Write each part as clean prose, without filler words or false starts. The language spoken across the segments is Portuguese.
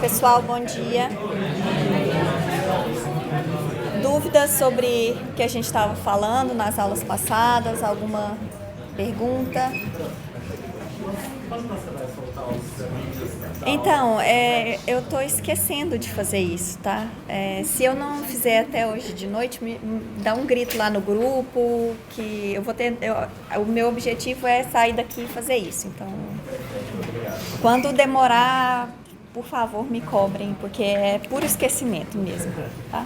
pessoal, bom dia. Dúvidas sobre o que a gente estava falando nas aulas passadas? Alguma pergunta? Então, eu tô esquecendo de fazer isso, tá? Se eu não fizer até hoje de noite, me dá um grito lá no grupo, que eu vou ter. O meu objetivo é sair daqui e fazer isso. Então, quando demorar, por favor, me cobrem, porque é puro esquecimento mesmo, tá?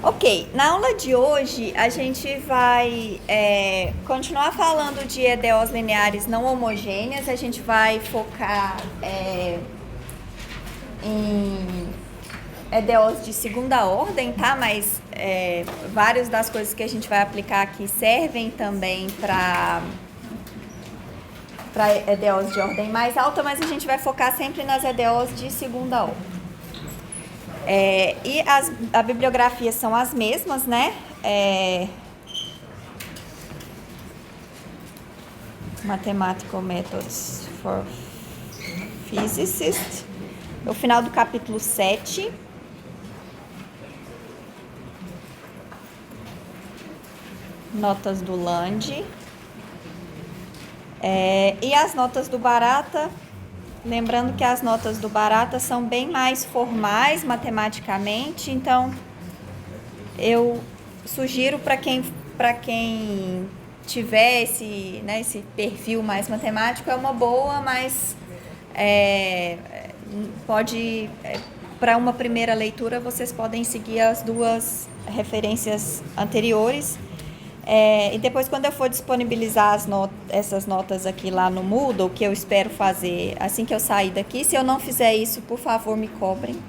Ok, na aula de hoje a gente vai continuar falando de EDOs lineares não homogêneas. A gente vai focar em EDOs de segunda ordem, tá? Mas várias das coisas que a gente vai aplicar aqui servem também para EDOs de ordem mais alta, mas a gente vai focar sempre nas EDOs de segunda ordem. E a bibliografia são as mesmas, né? Mathematical Methods for Physicists. No final do capítulo 7. Notas do Land. E as notas do Barata. Lembrando que as notas do Barata são bem mais formais matematicamente, então eu sugiro para quem tiver esse perfil mais matemático, é uma boa, mas para uma primeira leitura, vocês podem seguir as duas referências anteriores. E depois, quando eu for disponibilizar essas notas aqui lá no Moodle, que eu espero fazer assim que eu sair daqui, se eu não fizer isso, por favor, me cobrem.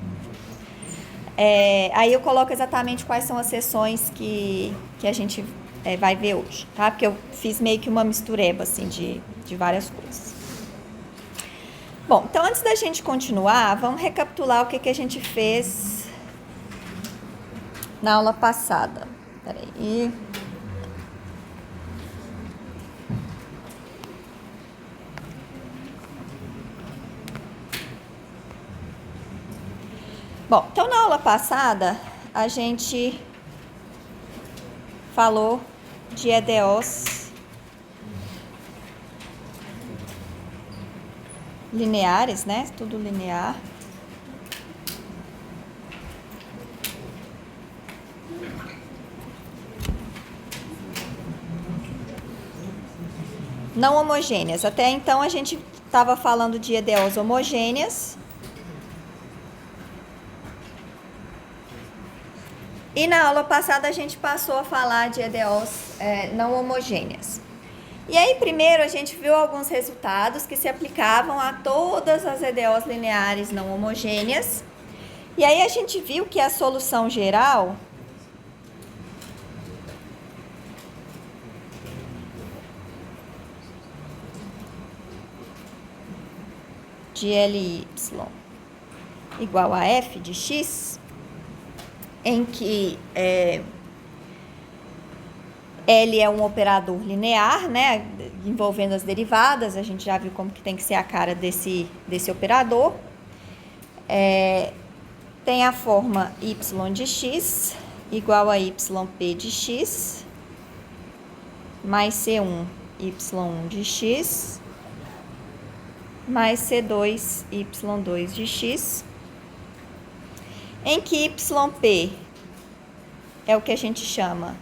Aí eu coloco exatamente quais são as sessões que a gente vai ver hoje, tá? Porque eu fiz meio que uma mistureba, assim, de várias coisas. Bom, então antes da gente continuar, vamos recapitular o que a gente fez na aula passada. Peraí. Bom, então na aula passada a gente falou de EDOs lineares, né? Tudo linear. Não homogêneas. Até então a gente estava falando de EDOs homogêneas. E na aula passada a gente passou a falar de EDOs não homogêneas. E aí primeiro a gente viu alguns resultados que se aplicavam a todas as EDOs lineares não homogêneas. E aí a gente viu que a solução geral de LY igual a f de x, em que L é um operador linear, né, envolvendo as derivadas. A gente já viu como que tem que ser a cara desse operador. Tem a forma y de x igual a yp de x mais c1 y1 de x mais c2 y2 de x, em que yp é o que a gente chama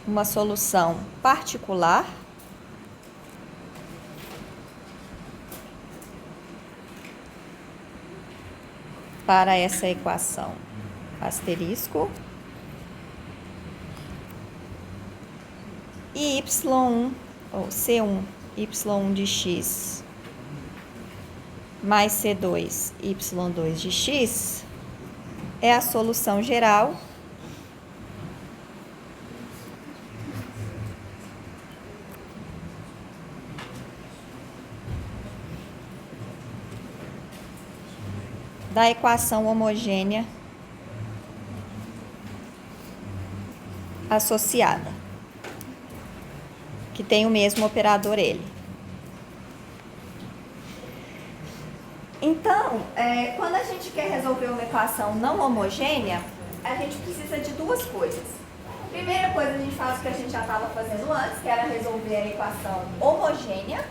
uma solução particular para essa equação asterisco, e y1 ou c1 y1 de x mais c2 y2 de x é a solução geral da equação homogênea associada. que tem o mesmo operador L. Então, quando a gente quer resolver uma equação não homogênea, a gente precisa de duas coisas. Primeira coisa, a gente faz o que a gente já estava fazendo antes, que era resolver a equação homogênea.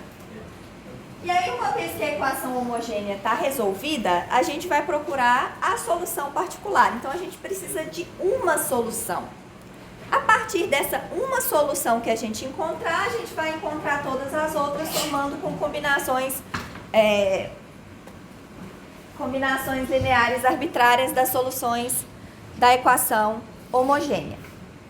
E aí, uma vez que a equação homogênea está resolvida, a gente vai procurar a solução particular. Então, a gente precisa de uma solução. A partir dessa uma solução que a gente encontrar, a gente vai encontrar todas as outras, somando com combinações lineares arbitrárias das soluções da equação homogênea.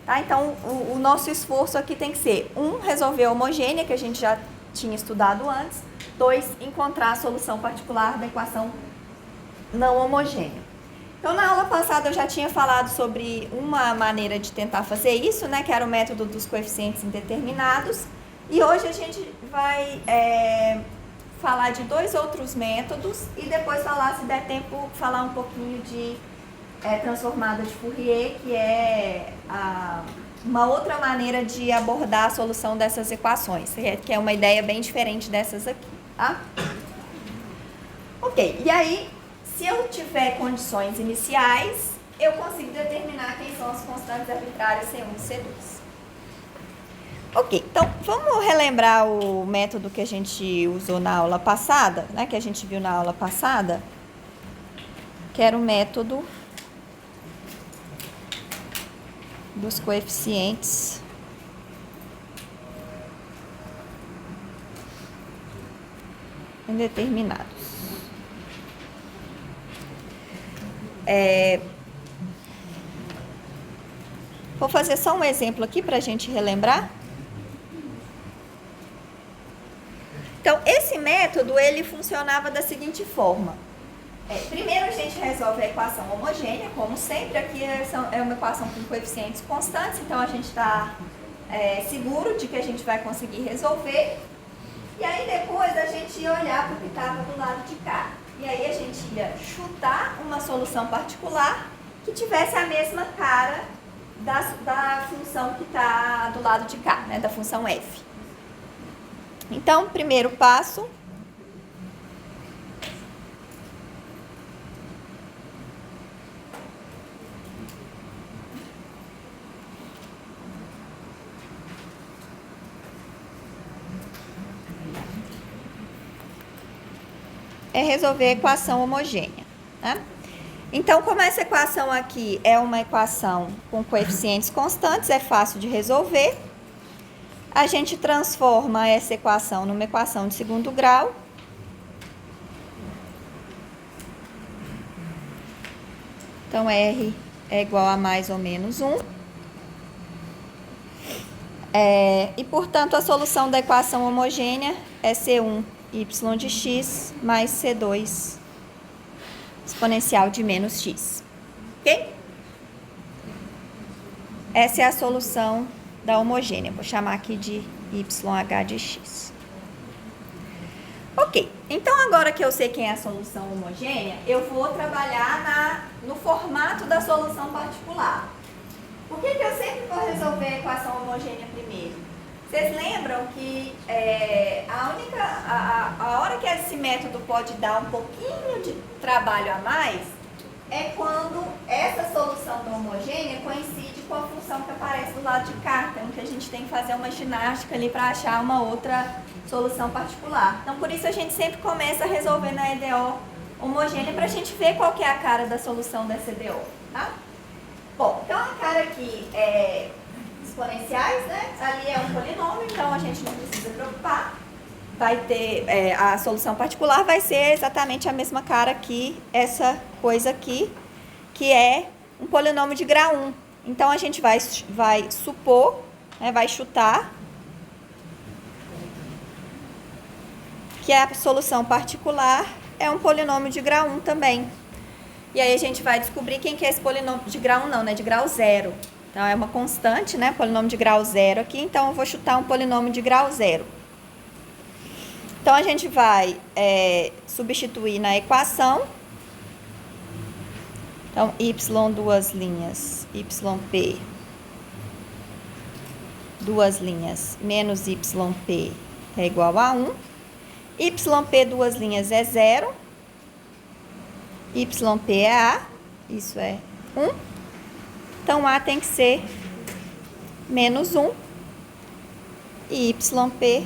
Tá? Então, o nosso esforço aqui tem que ser: 1, resolver a homogênea, que a gente já tinha estudado antes; 2, encontrar a solução particular da equação não homogênea. Então, na aula passada eu já tinha falado sobre uma maneira de tentar fazer isso, né, que era o método dos coeficientes indeterminados. E hoje a gente vai falar de 2 outros métodos e depois falar, se der tempo, falar um pouquinho de transformada de Fourier, que é uma outra maneira de abordar a solução dessas equações, que é uma ideia bem diferente dessas aqui, tá? Ok, e aí, se eu tiver condições iniciais, eu consigo determinar quem são as constantes arbitrárias C1 e C2. Ok, então vamos relembrar o método que a gente usou na aula passada, né, que a gente viu na aula passada, que era o método dos coeficientes indeterminados. Vou fazer só um exemplo aqui para a gente relembrar. Então, esse método, ele funcionava da seguinte forma. Primeiro a gente resolve a equação homogênea, como sempre. Aqui é uma equação com coeficientes constantes, então a gente está seguro de que a gente vai conseguir resolver. E aí depois a gente ia olhar para o que estava do lado de cá. E aí a gente ia chutar uma solução particular que tivesse a mesma cara da função que está do lado de cá, né, da função f. Então, primeiro passo: é resolver a equação homogênea, né? Então, como essa equação aqui é uma equação com coeficientes constantes, é fácil de resolver. A gente transforma essa equação numa equação de segundo grau. Então, R é igual a mais ou menos 1. E, portanto, a solução da equação homogênea é C1 y de x mais C2 exponencial de menos x. Ok? Essa é a solução da homogênea. Vou chamar aqui de YH de x. Ok, então agora que eu sei quem é a solução homogênea, eu vou trabalhar no formato da solução particular. Por que eu sempre vou resolver a equação homogênea primeiro? Vocês lembram que a hora que esse método pode dar um pouquinho de trabalho a mais é quando essa solução da homogênea coincide com a função que aparece do lado de cá. Então, que a gente tem que fazer uma ginástica ali para achar uma outra solução particular. Então, por isso a gente sempre começa resolvendo a EDO homogênea para a gente ver qual que é a cara da solução dessa EDO, tá? Bom, então a cara aqui é exponenciais, né? Ali é um polinômio, então a gente não precisa preocupar. Vai ter, a solução particular vai ser exatamente a mesma cara que essa coisa aqui, que é um polinômio de grau 1. Então, a gente vai supor, né, vai chutar que a solução particular é um polinômio de grau 1 também. E aí, a gente vai descobrir quem que é esse polinômio de grau 1, não, né? De grau 0. Então, é uma constante, né? Polinômio de grau 0 aqui. Então, eu vou chutar um polinômio de grau 0. Então, a gente vai substituir na equação. Então, y duas linhas, yp duas linhas, menos YP é igual a 1. YP, duas linhas, é 0. YP é A, isso é 1. Então, A tem que ser menos 1. E YP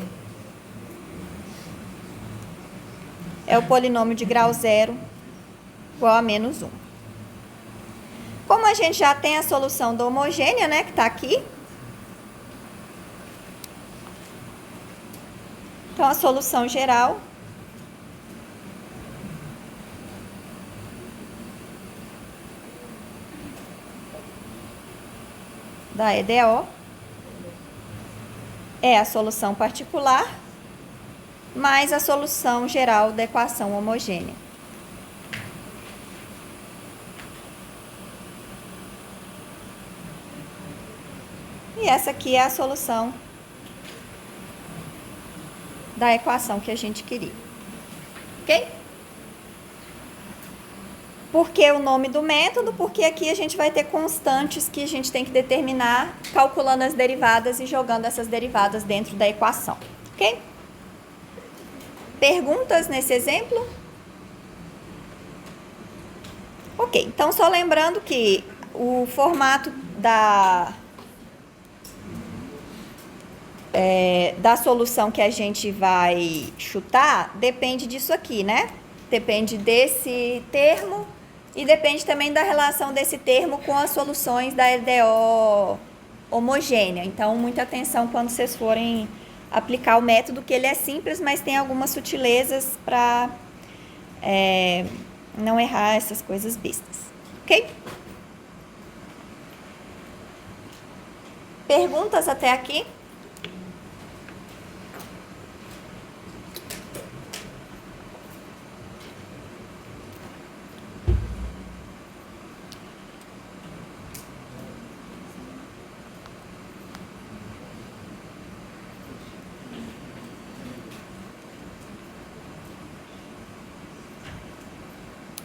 é o polinômio de grau 0 igual a menos 1. Como a gente já tem a solução da homogênea, né, que está aqui. Então, a solução geral da EDO é a solução particular mais a solução geral da equação homogênea. E essa aqui é a solução da equação que a gente queria. Ok? Por que o nome do método? Porque aqui a gente vai ter constantes que a gente tem que determinar calculando as derivadas e jogando essas derivadas dentro da equação. Ok? Perguntas nesse exemplo? Ok, então só lembrando que o formato da solução que a gente vai chutar depende disso aqui, né? Depende desse termo e depende também da relação desse termo com as soluções da EDO homogênea. Então, muita atenção quando vocês forem aplicar o método, que ele é simples, mas tem algumas sutilezas para não errar essas coisas bestas. Ok? Perguntas até aqui?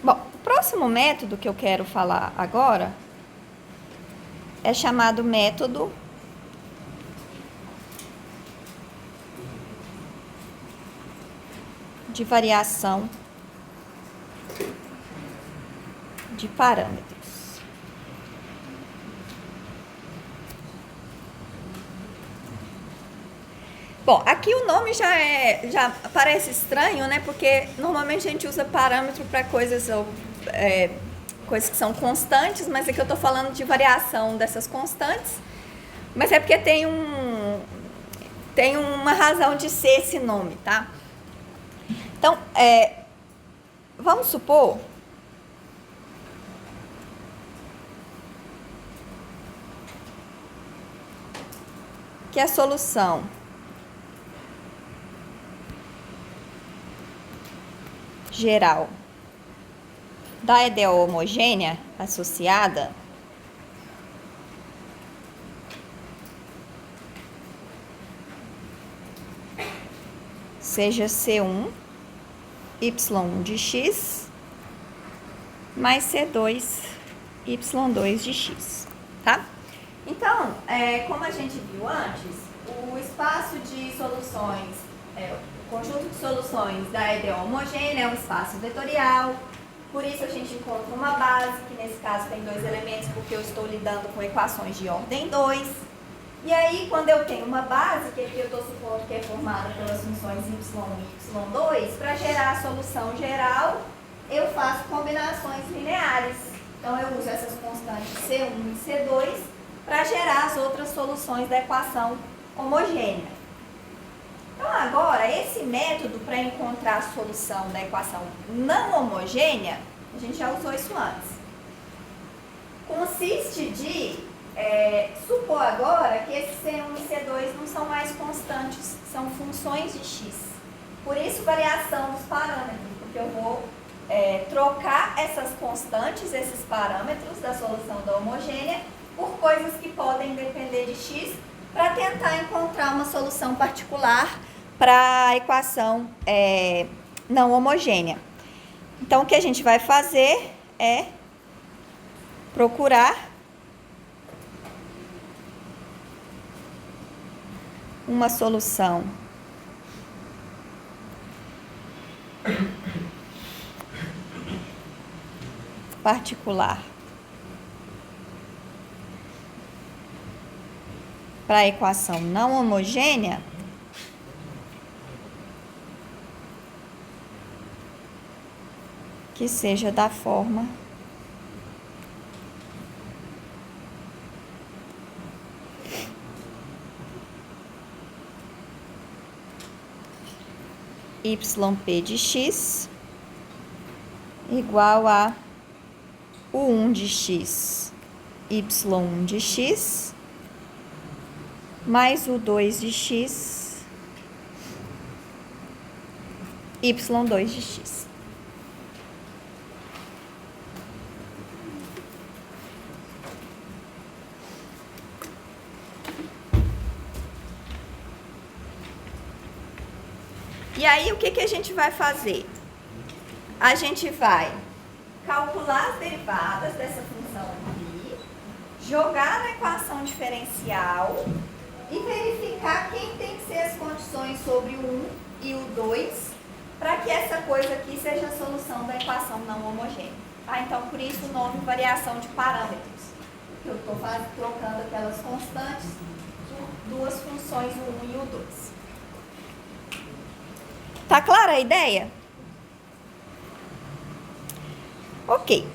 Bom, o próximo método que eu quero falar agora é chamado método de variação de parâmetros. Bom, aqui o nome já parece estranho, né? Porque normalmente a gente usa parâmetro para coisas que são constantes, mas aqui eu tô falando de variação dessas constantes. Mas é porque tem uma razão de ser esse nome, tá? Então, vamos supor que a solução geral da EDO homogênea associada seja C1 Y1 de x mais C2 Y2 de x, tá? Então, como a gente viu antes, o espaço de soluções, o conjunto de soluções da EDO homogênea é um espaço vetorial, por isso a gente encontra uma base, que nesse caso tem dois elementos, porque eu estou lidando com equações de ordem 2. E aí, quando eu tenho uma base, que aqui eu estou supondo que é formada pelas funções y1 e y2, para gerar a solução geral, eu faço combinações lineares. Então, eu uso essas constantes C1 e C2 para gerar as outras soluções da equação homogênea. Então, agora, esse método para encontrar a solução da equação não homogênea, a gente já usou isso antes. Consiste de supor agora que esses C1 e C2 não são mais constantes, são funções de x. Por isso, variação dos parâmetros, porque eu vou trocar essas constantes, esses parâmetros da solução da homogênea, por coisas que podem depender de x, para tentar encontrar uma solução particular para a equação não homogênea. Então, o que a gente vai fazer é procurar uma solução particular para a equação não homogênea, que seja da forma yp de x igual a u1 de x, y1 de x, mais u2 de x, y2 de x. E aí, o que a gente vai fazer? A gente vai calcular as derivadas dessa função aqui, jogar na equação diferencial e verificar quem tem que ser as condições sobre o 1 e o 2 para que essa coisa aqui seja a solução da equação não homogênea. Tá? Então, por isso o nome variação de parâmetros. Eu estou trocando aquelas constantes por duas funções, o 1 e o 2. Tá clara a ideia? Ok.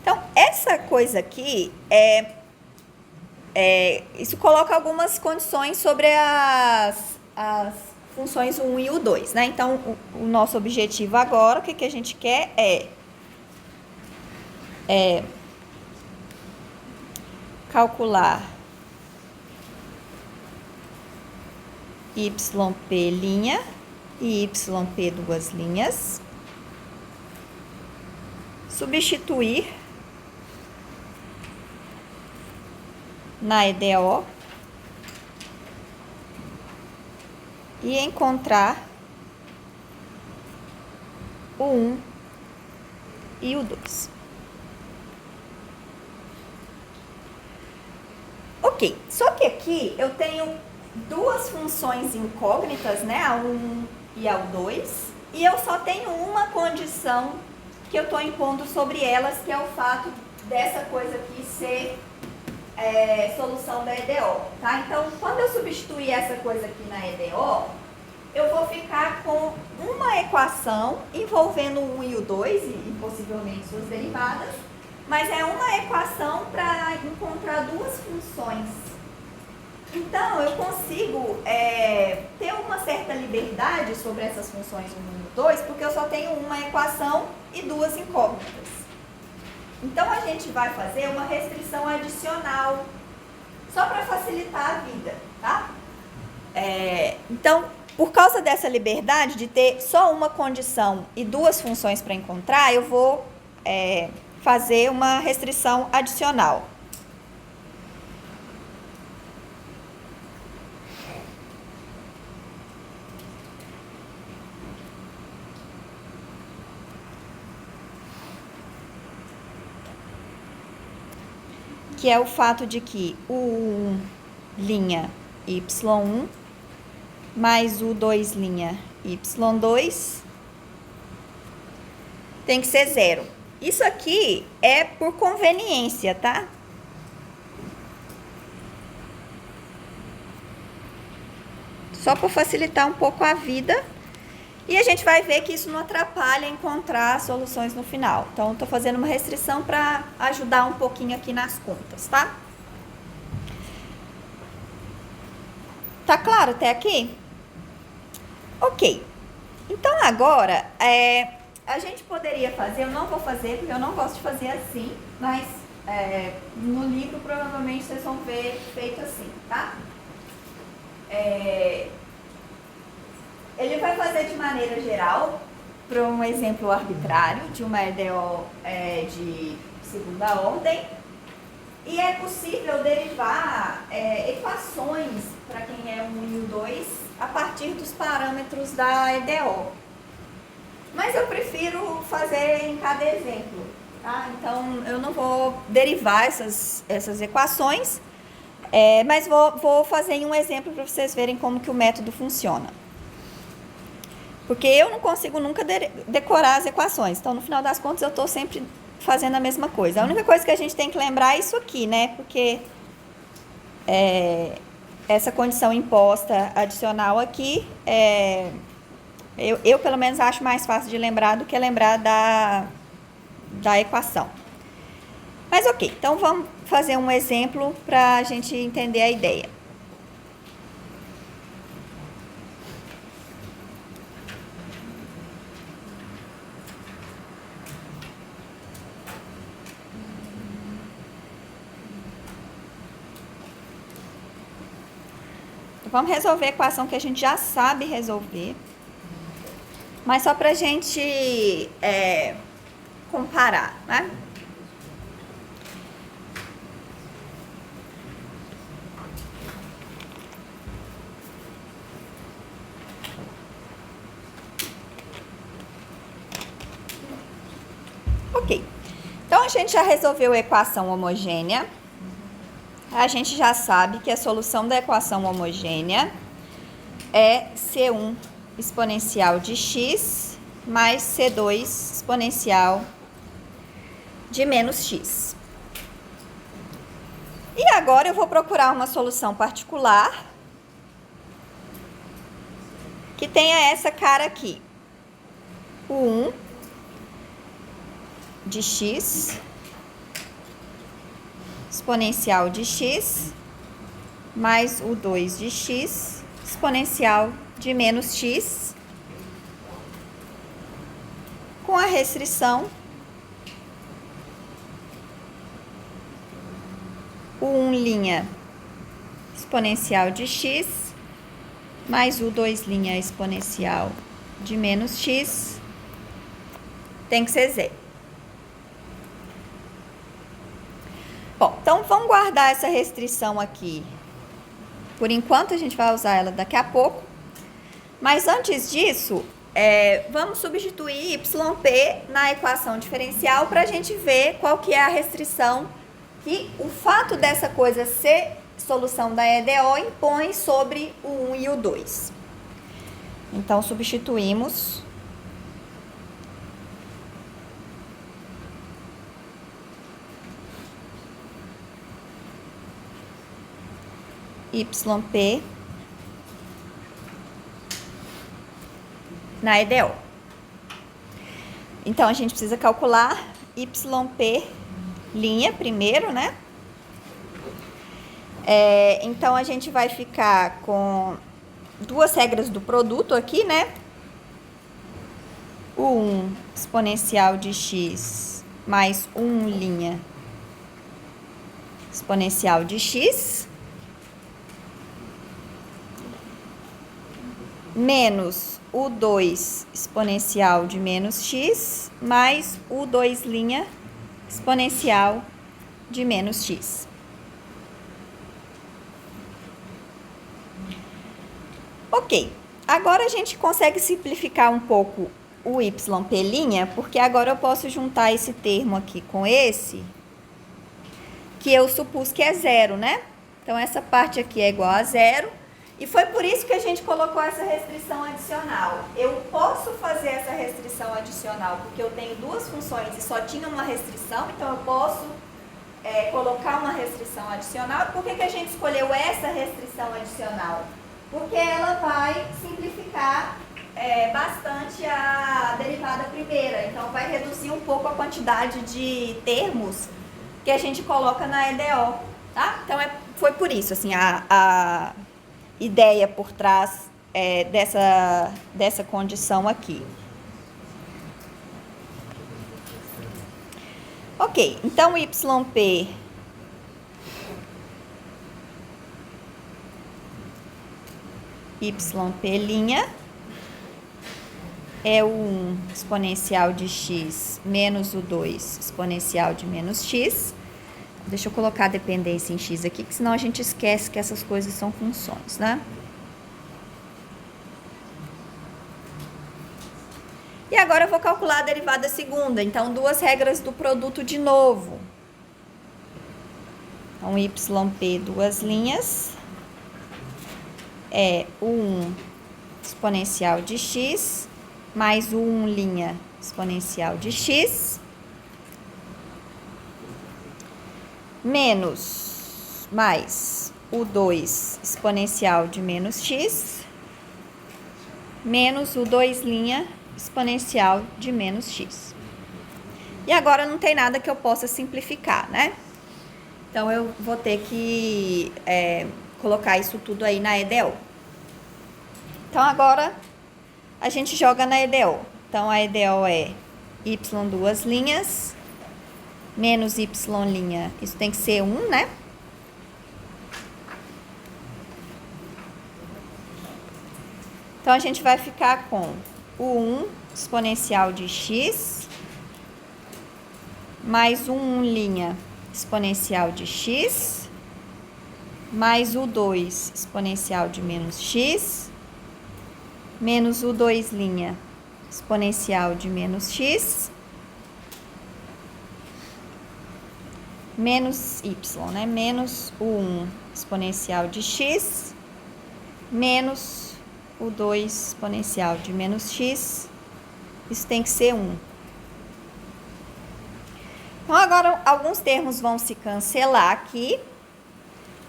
Então, essa coisa aqui isso coloca algumas condições sobre as funções 1 e o 2, né? Então, o nosso objetivo agora, o que a gente quer é calcular yp' e yp duas linhas, substituir na EDO e encontrar o 1 e o 2. Ok, só que aqui eu tenho duas funções incógnitas, né, a 1 e a 2, e eu só tenho uma condição que eu estou impondo sobre elas, que é o fato dessa coisa aqui ser solução da EDO, tá? Então, quando eu substituir essa coisa aqui na EDO, eu vou ficar com uma equação envolvendo o 1 e o 2, e possivelmente suas derivadas, mas é uma equação para encontrar duas funções. Então, eu consigo ter uma certa liberdade sobre essas funções 1 e 2, porque eu só tenho uma equação e duas incógnitas. Então, a gente vai fazer uma restrição adicional, só para facilitar a vida, tá? Então, por causa dessa liberdade de ter só uma condição e duas funções para encontrar, eu vou fazer uma restrição adicional. Que é o fato de que o 1' y1 mais o 2' y2 tem que ser 0. Isso aqui é por conveniência, tá? Só para facilitar um pouco a vida. E a gente vai ver que isso não atrapalha encontrar soluções no final. Então, estou fazendo uma restrição para ajudar um pouquinho aqui nas contas, tá? Tá claro até aqui? Ok. Então, agora, a gente poderia fazer, eu não vou fazer, porque eu não gosto de fazer assim, mas no livro provavelmente vocês vão ver feito assim, tá? Ele vai fazer de maneira geral, para um exemplo arbitrário, de uma EDO de segunda ordem, e é possível derivar equações para quem é o 1 e o 2 a partir dos parâmetros da EDO. Mas eu prefiro fazer em cada exemplo, tá? Então, eu não vou derivar essas equações, Mas vou fazer em um exemplo para vocês verem como que o método funciona. Porque eu não consigo nunca decorar as equações. Então, no final das contas, eu estou sempre fazendo a mesma coisa. A única coisa que a gente tem que lembrar é isso aqui, né? Porque essa condição imposta adicional aqui, eu pelo menos acho mais fácil de lembrar do que lembrar da equação. Mas ok, então vamos fazer um exemplo para a gente entender a ideia. Vamos resolver a equação que a gente já sabe resolver, mas só para a gente comparar, né? Ok, então a gente já resolveu a equação homogênea. A gente já sabe que a solução da equação homogênea é C1 exponencial de x mais C2 exponencial de menos x. E agora eu vou procurar uma solução particular que tenha essa cara aqui. O 1 de x exponencial de x mais o 2 de x exponencial de menos x, com a restrição o 1' exponencial de x mais o 2' exponencial de menos x tem que ser zero. Bom, então vamos guardar essa restrição aqui. Por enquanto, a gente vai usar ela daqui a pouco. Mas antes disso, vamos substituir YP na equação diferencial para a gente ver qual que é a restrição que o fato dessa coisa ser solução da EDO impõe sobre o 1 e o 2. Então, substituímos YP na EDO. Então, a gente precisa calcular YP' primeiro, né? Então, a gente vai ficar com duas regras do produto aqui, né? O 1 exponencial de x mais 1' exponencial de x menos o 2 exponencial de menos x mais o 2' exponencial de menos x. Ok, agora a gente consegue simplificar um pouco o YP', porque agora eu posso juntar esse termo aqui com esse, que eu supus que é zero, né? Então, essa parte aqui é igual a zero. E foi por isso que a gente colocou essa restrição adicional. Eu posso fazer essa restrição adicional porque eu tenho duas funções e só tinha uma restrição, então eu posso colocar uma restrição adicional. Por que a gente escolheu essa restrição adicional? Porque ela vai simplificar bastante a derivada primeira, então vai reduzir um pouco a quantidade de termos que a gente coloca na EDO, tá? Então, foi por isso, assim, a ideia por trás dessa condição aqui. Ok, então YP é o 1 exponencial de x menos o 2 exponencial de menos x. Deixa eu colocar a dependência em x aqui, que senão a gente esquece que essas coisas são funções, né? E agora eu vou calcular a derivada segunda. Então, duas regras do produto de novo. Então, YP duas linhas é o 1 exponencial de x mais o 1' exponencial de x menos mais o 2 exponencial de menos x menos o 2' exponencial de menos x. E agora não tem nada que eu possa simplificar, né? Então, eu vou ter que colocar isso tudo aí na EDO. Então, agora, a gente joga na EDO. Então, a EDO é y duas linhas, menos y', isso tem que ser 1, né? Então, a gente vai ficar com o 1 exponencial de x mais o 1' exponencial de x mais o 2 exponencial de menos x menos o 2' exponencial de menos x menos y, né? Menos o 1 exponencial de x menos o 2 exponencial de menos x, isso tem que ser 1. Então, agora, alguns termos vão se cancelar aqui.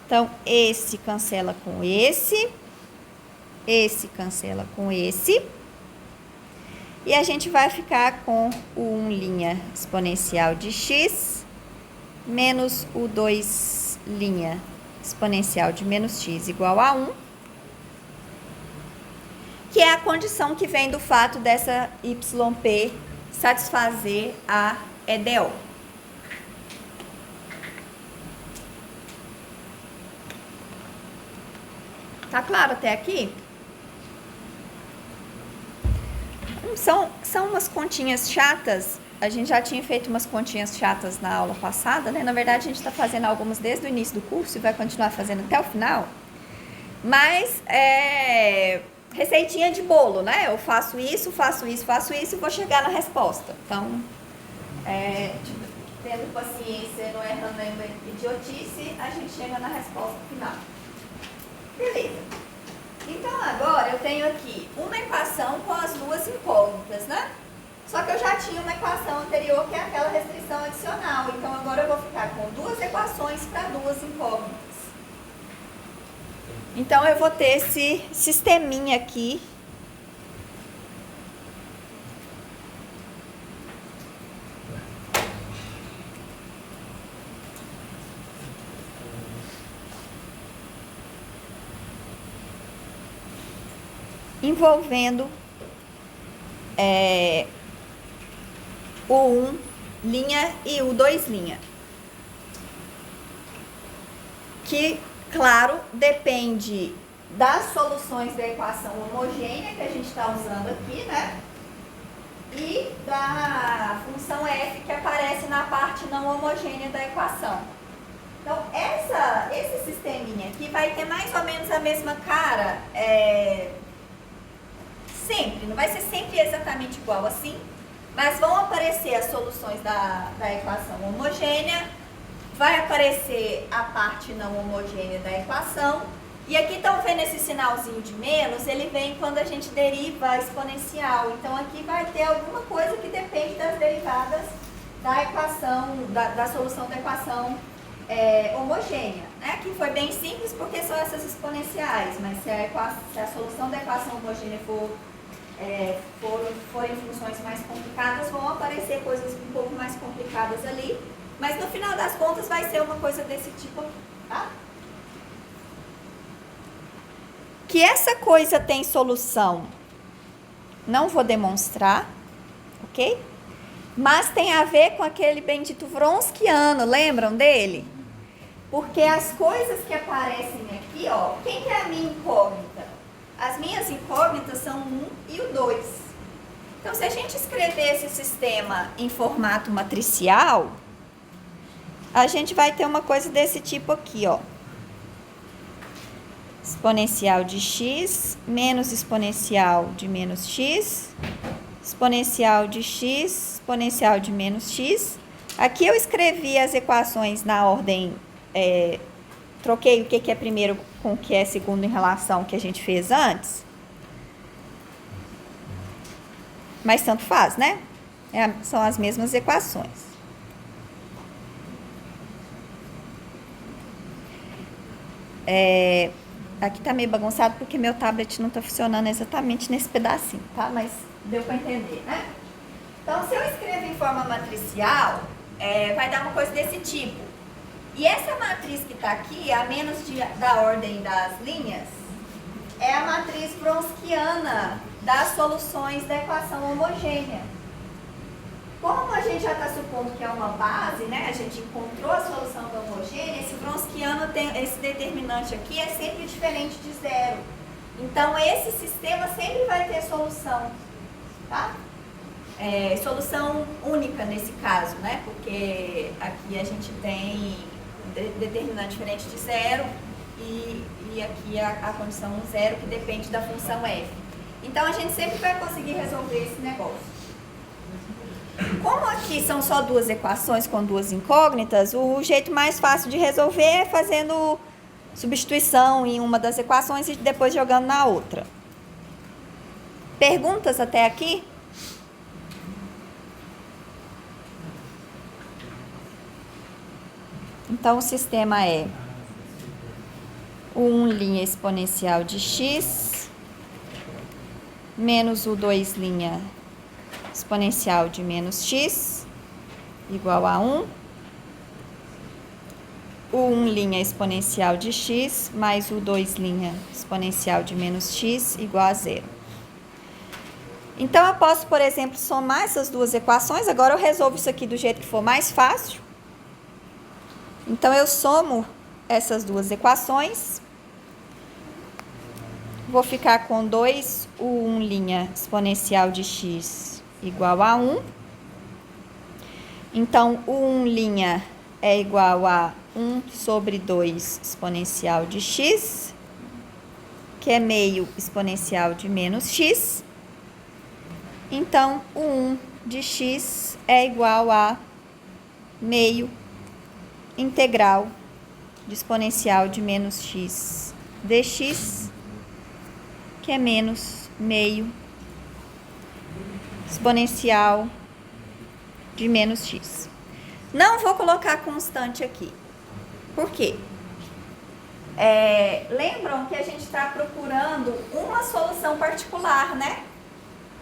Então, esse cancela com esse cancela com esse. E a gente vai ficar com o 1' exponencial de x menos o 2' exponencial de menos x igual a 1. Que é a condição que vem do fato dessa YP satisfazer a EDO. Tá claro até aqui? São umas continhas chatas. A gente já tinha feito umas continhas chatas na aula passada, né? Na verdade, a gente está fazendo algumas desde o início do curso e vai continuar fazendo até o final. Mas, receitinha de bolo, né? Eu faço isso e vou chegar na resposta. Então, tendo paciência, não errando nenhuma idiotice, a gente chega na resposta final. Beleza. Então, agora eu tenho aqui uma equação com as duas incógnitas, né? Só que eu já tinha uma equação anterior, que é aquela restrição adicional. Então, agora eu vou ficar com duas equações para duas incógnitas. Então, eu vou ter esse sisteminha aqui. Envolvendo o 1' e o 2'. Que, claro, depende das soluções da equação homogênea que a gente está usando aqui, né? E da função f que aparece na parte não homogênea da equação. Então, esse sisteminha aqui vai ter mais ou menos a mesma cara, sempre, não vai ser sempre exatamente igual assim, mas vão aparecer as soluções da equação homogênea, vai aparecer a parte não homogênea da equação, e aqui estão vendo esse sinalzinho de menos, ele vem quando a gente deriva a exponencial, então aqui vai ter alguma coisa que depende das derivadas da equação, da solução da equação homogênea, né? Que foi bem simples porque são essas exponenciais, mas se a solução da equação homogênea forem funções mais complicadas, vão aparecer coisas um pouco mais complicadas ali, mas no final das contas vai ser uma coisa desse tipo aqui, tá? Que essa coisa tem solução, não vou demonstrar, ok? Mas tem a ver com aquele bendito Wronskiano, lembram dele? Porque as coisas que aparecem aqui, ó, quem que é a minha incógnita? As minhas incógnitas são o 1 e o 2. Então, se a gente escrever esse sistema em formato matricial, a gente vai ter uma coisa desse tipo aqui, ó. Exponencial de x menos exponencial de menos x, exponencial de x, exponencial de menos x. Aqui eu escrevi as equações na ordem troquei o que é primeiro com o que é segundo em relação ao que a gente fez antes. Mas tanto faz, né? São as mesmas equações. Aqui tá meio bagunçado porque meu tablet não tá funcionando exatamente nesse pedacinho, tá? Mas deu para entender, né? Então, se eu escrevo em forma matricial, vai dar uma coisa desse tipo. E essa matriz que está aqui, a menos da ordem das linhas, é a matriz wronskiana das soluções da equação homogênea. Como a gente já está supondo que é uma base, né? A gente encontrou a solução da homogênea, esse wronskiano esse determinante aqui é sempre diferente de zero. Então, esse sistema sempre vai ter solução, tá? Solução única nesse caso, né? Porque aqui a gente tem determinante diferente de zero e aqui a condição zero que depende da função f. Então, a gente sempre vai conseguir resolver esse negócio. Como aqui são só duas equações com duas incógnitas, o jeito mais fácil de resolver é fazendo substituição em uma das equações e depois jogando na outra. Perguntas até aqui? Então, o sistema é o 1 linha exponencial de x menos o 2 linha exponencial de menos x igual a 1. O 1 linha exponencial de x mais o 2 linha exponencial de menos x igual a 0. Então, eu posso, por exemplo, somar essas duas equações. Agora, eu resolvo isso aqui do jeito que for mais fácil. Então, eu somo essas duas equações. Vou ficar com 2 o 1 linha exponencial de x igual a 1. Então, o 1 linha é igual a 1 sobre 2 exponencial de x, que é meio exponencial de menos x. Então, o 1 de x é igual a meio integral de exponencial de menos x dx, que é menos meio exponencial de menos x. Não vou colocar constante aqui. Por quê? Lembram que a gente está procurando uma solução particular, né?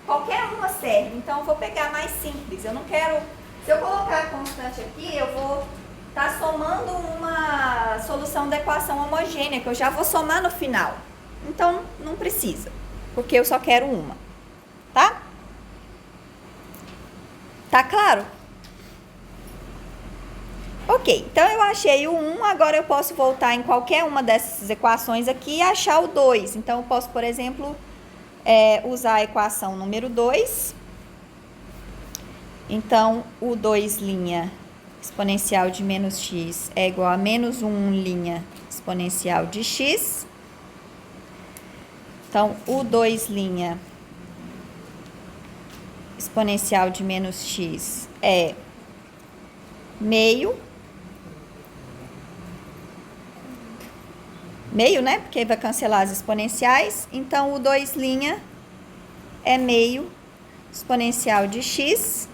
Qualquer uma serve. Então, eu vou pegar mais simples. Eu não quero... Se eu colocar constante aqui, eu vou estar somando uma solução da equação homogênea, que eu já vou somar no final. Então, não precisa, porque eu só quero uma, tá? Tá claro? Ok, então eu achei o 1, agora eu posso voltar em qualquer uma dessas equações aqui e achar o 2. Então, eu posso, por exemplo, usar a equação número 2. Então, o 2 linha exponencial de menos x é igual a menos 1 linha exponencial de x. Então, o 2 linha exponencial de menos x é meio, né? Porque vai cancelar as exponenciais. Então, o 2 linha é meio exponencial de x.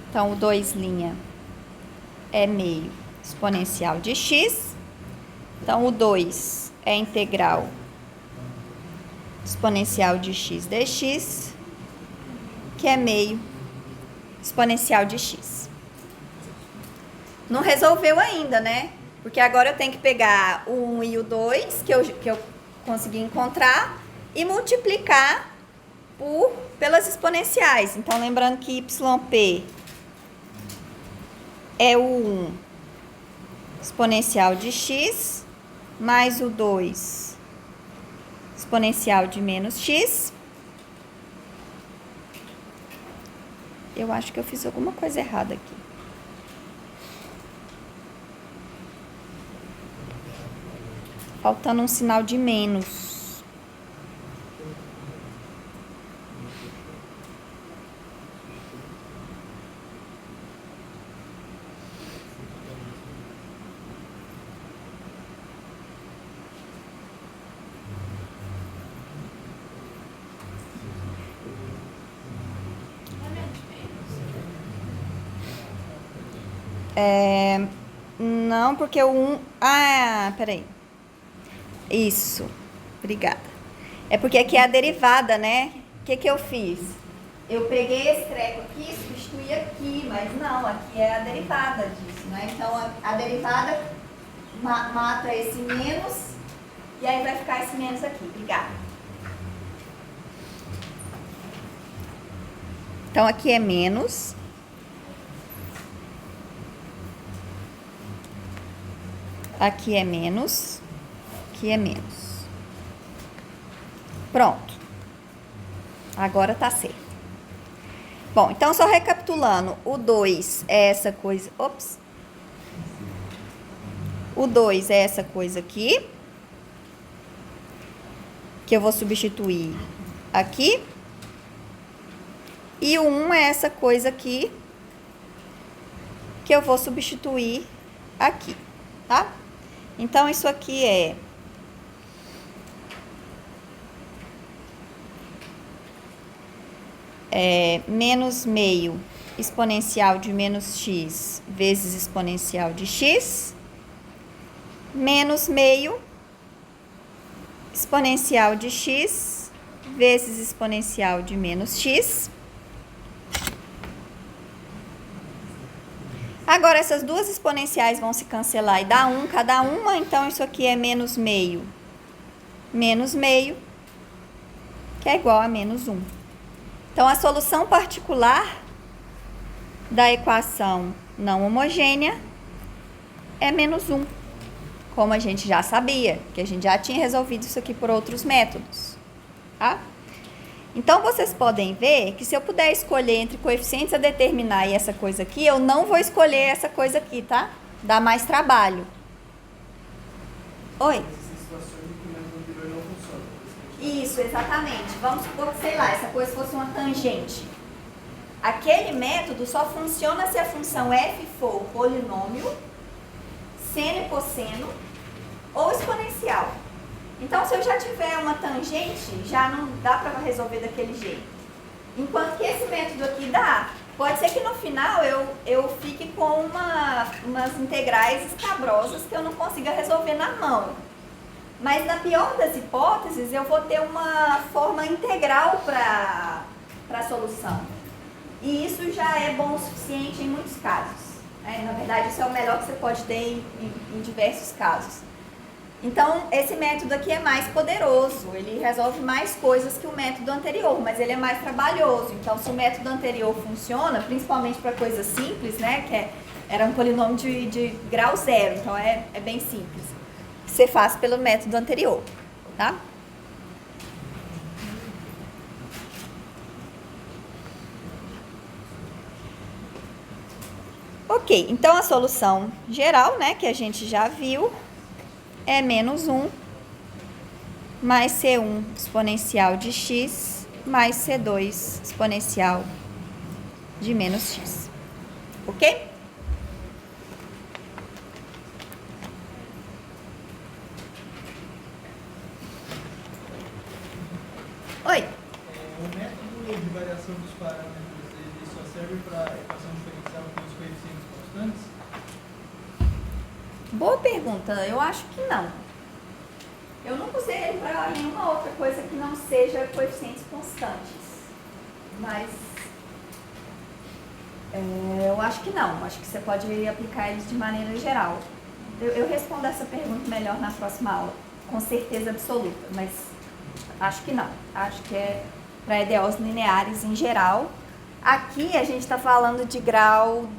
Então, o 2 linha é meio exponencial de x. Então, o 2 é integral exponencial de x dx, que é meio exponencial de x. Não resolveu ainda, né? Porque agora eu tenho que pegar o 1 e o 2, que eu consegui encontrar, e multiplicar pelas exponenciais. Então, lembrando que yp é o 1 exponencial de x, mais o 2 exponencial de menos x, Eu acho que eu fiz alguma coisa errada aqui. Faltando um sinal de menos. Não, porque o 1... Ah, peraí. Isso. Obrigada. É porque aqui é a derivada, né? O que eu fiz? Eu peguei esse treco aqui e substituí aqui, mas não, aqui é a derivada disso, né? Então, a derivada mata esse menos e aí vai ficar esse menos aqui. Obrigada. Então, aqui é menos. Aqui é menos. Aqui é menos. Pronto. Agora tá certo. Bom, então só recapitulando. O 2 é essa coisa... Ops. O 2 é essa coisa aqui. Que eu vou substituir aqui. E o 1 é essa coisa aqui. Que eu vou substituir aqui, tá? Então, isso aqui é menos meio exponencial de menos x vezes exponencial de x, menos meio exponencial de x vezes exponencial de menos x. Agora, essas duas exponenciais vão se cancelar e dar 1 cada uma, então isso aqui é menos meio, que é igual a menos 1. Então, a solução particular da equação não homogênea é menos 1, como a gente já sabia, que a gente já tinha resolvido isso aqui por outros métodos, tá? Então, vocês podem ver que se eu puder escolher entre coeficientes a determinar e essa coisa aqui, eu não vou escolher essa coisa aqui, tá? Dá mais trabalho. Oi? Isso, exatamente. Vamos supor que, sei lá, essa coisa fosse uma tangente. Aquele método só funciona se a função f for polinômio, seno e cosseno ou exponencial. Então, se eu já tiver uma tangente, já não dá para resolver daquele jeito. Enquanto que esse método aqui dá. Pode ser que no final eu fique com umas integrais escabrosas que eu não consiga resolver na mão. Mas na pior das hipóteses, eu vou ter uma forma integral para a solução. E isso já é bom o suficiente em muitos casos. Na verdade, isso é o melhor que você pode ter em diversos casos. Então, esse método aqui é mais poderoso, ele resolve mais coisas que o método anterior, mas ele é mais trabalhoso. Então, se o método anterior funciona, principalmente para coisas simples, né, era um polinômio de grau zero, então é bem simples. Você faz pelo método anterior, tá? Ok, então a solução geral, né, que a gente já viu, é menos 1 mais C1 exponencial de x mais C2 exponencial de menos x. Ok? Oi. O método de variação dos parâmetros, ele só serve para equação diferencial com os coeficientes constantes? Boa pergunta. Eu acho que não. Eu nunca usei ele para nenhuma outra coisa que não seja coeficientes constantes. Mas eu acho que não. Acho que você pode aplicar eles de maneira geral. Eu respondo essa pergunta melhor na próxima aula, com certeza absoluta, mas acho que não. Acho que é para EDOs lineares em geral. Aqui a gente está falando de grau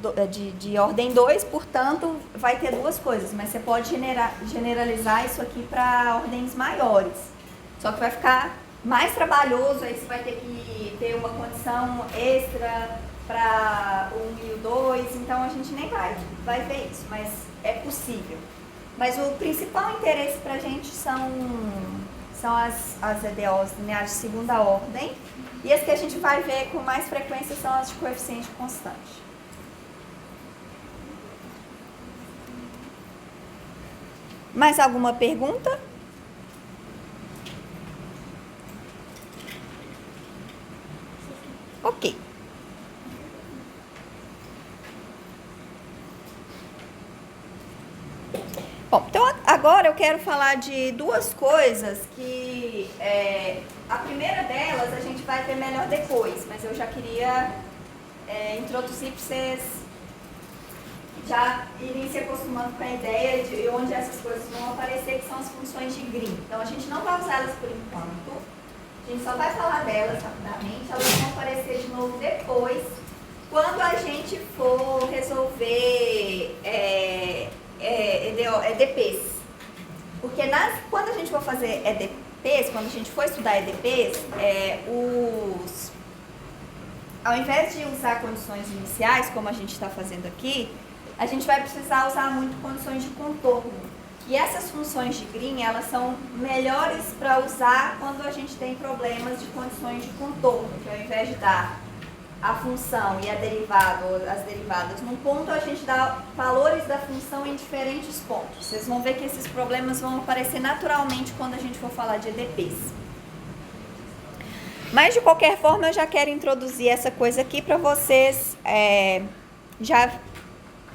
de ordem 2, portanto, vai ter duas coisas, mas você pode generalizar isso aqui para ordens maiores. Só que vai ficar mais trabalhoso, aí você vai ter que ter uma condição extra para o 1 e o 2, então a gente nem vai ver isso, mas é possível. Mas o principal interesse para a gente são as EDOs lineares de segunda ordem, e as que a gente vai ver com mais frequência são as de coeficiente constante. Mais alguma pergunta? Ok. Bom, então agora eu quero falar de duas coisas que a primeira delas a gente vai ver melhor depois, mas eu já queria introduzir para vocês já irem se acostumando com a ideia de onde essas coisas vão aparecer, que são as funções de Green. Então a gente não vai usá-las por enquanto, a gente só vai falar delas rapidamente, elas vão aparecer de novo depois, quando a gente for resolver EDPs. Porque quando a gente for fazer EDPs, quando a gente for estudar EDPs, ao invés de usar condições iniciais, como a gente está fazendo aqui, a gente vai precisar usar muito condições de contorno. E essas funções de Green, elas são melhores para usar quando a gente tem problemas de condições de contorno, que ao invés de dar a função e a derivada, ou as derivadas num ponto, a gente dá valores da função em diferentes pontos. Vocês vão ver que esses problemas vão aparecer naturalmente quando a gente for falar de EDPs. Mas, de qualquer forma, eu já quero introduzir essa coisa aqui para vocês já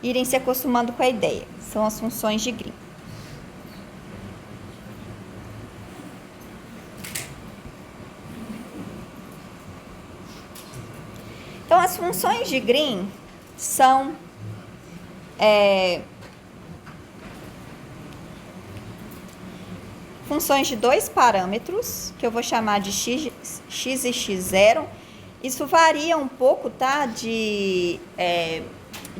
irem se acostumando com a ideia. São as funções de Green. Então, as funções de Green são funções de dois parâmetros, que eu vou chamar de x e x0. Isso varia um pouco, tá? De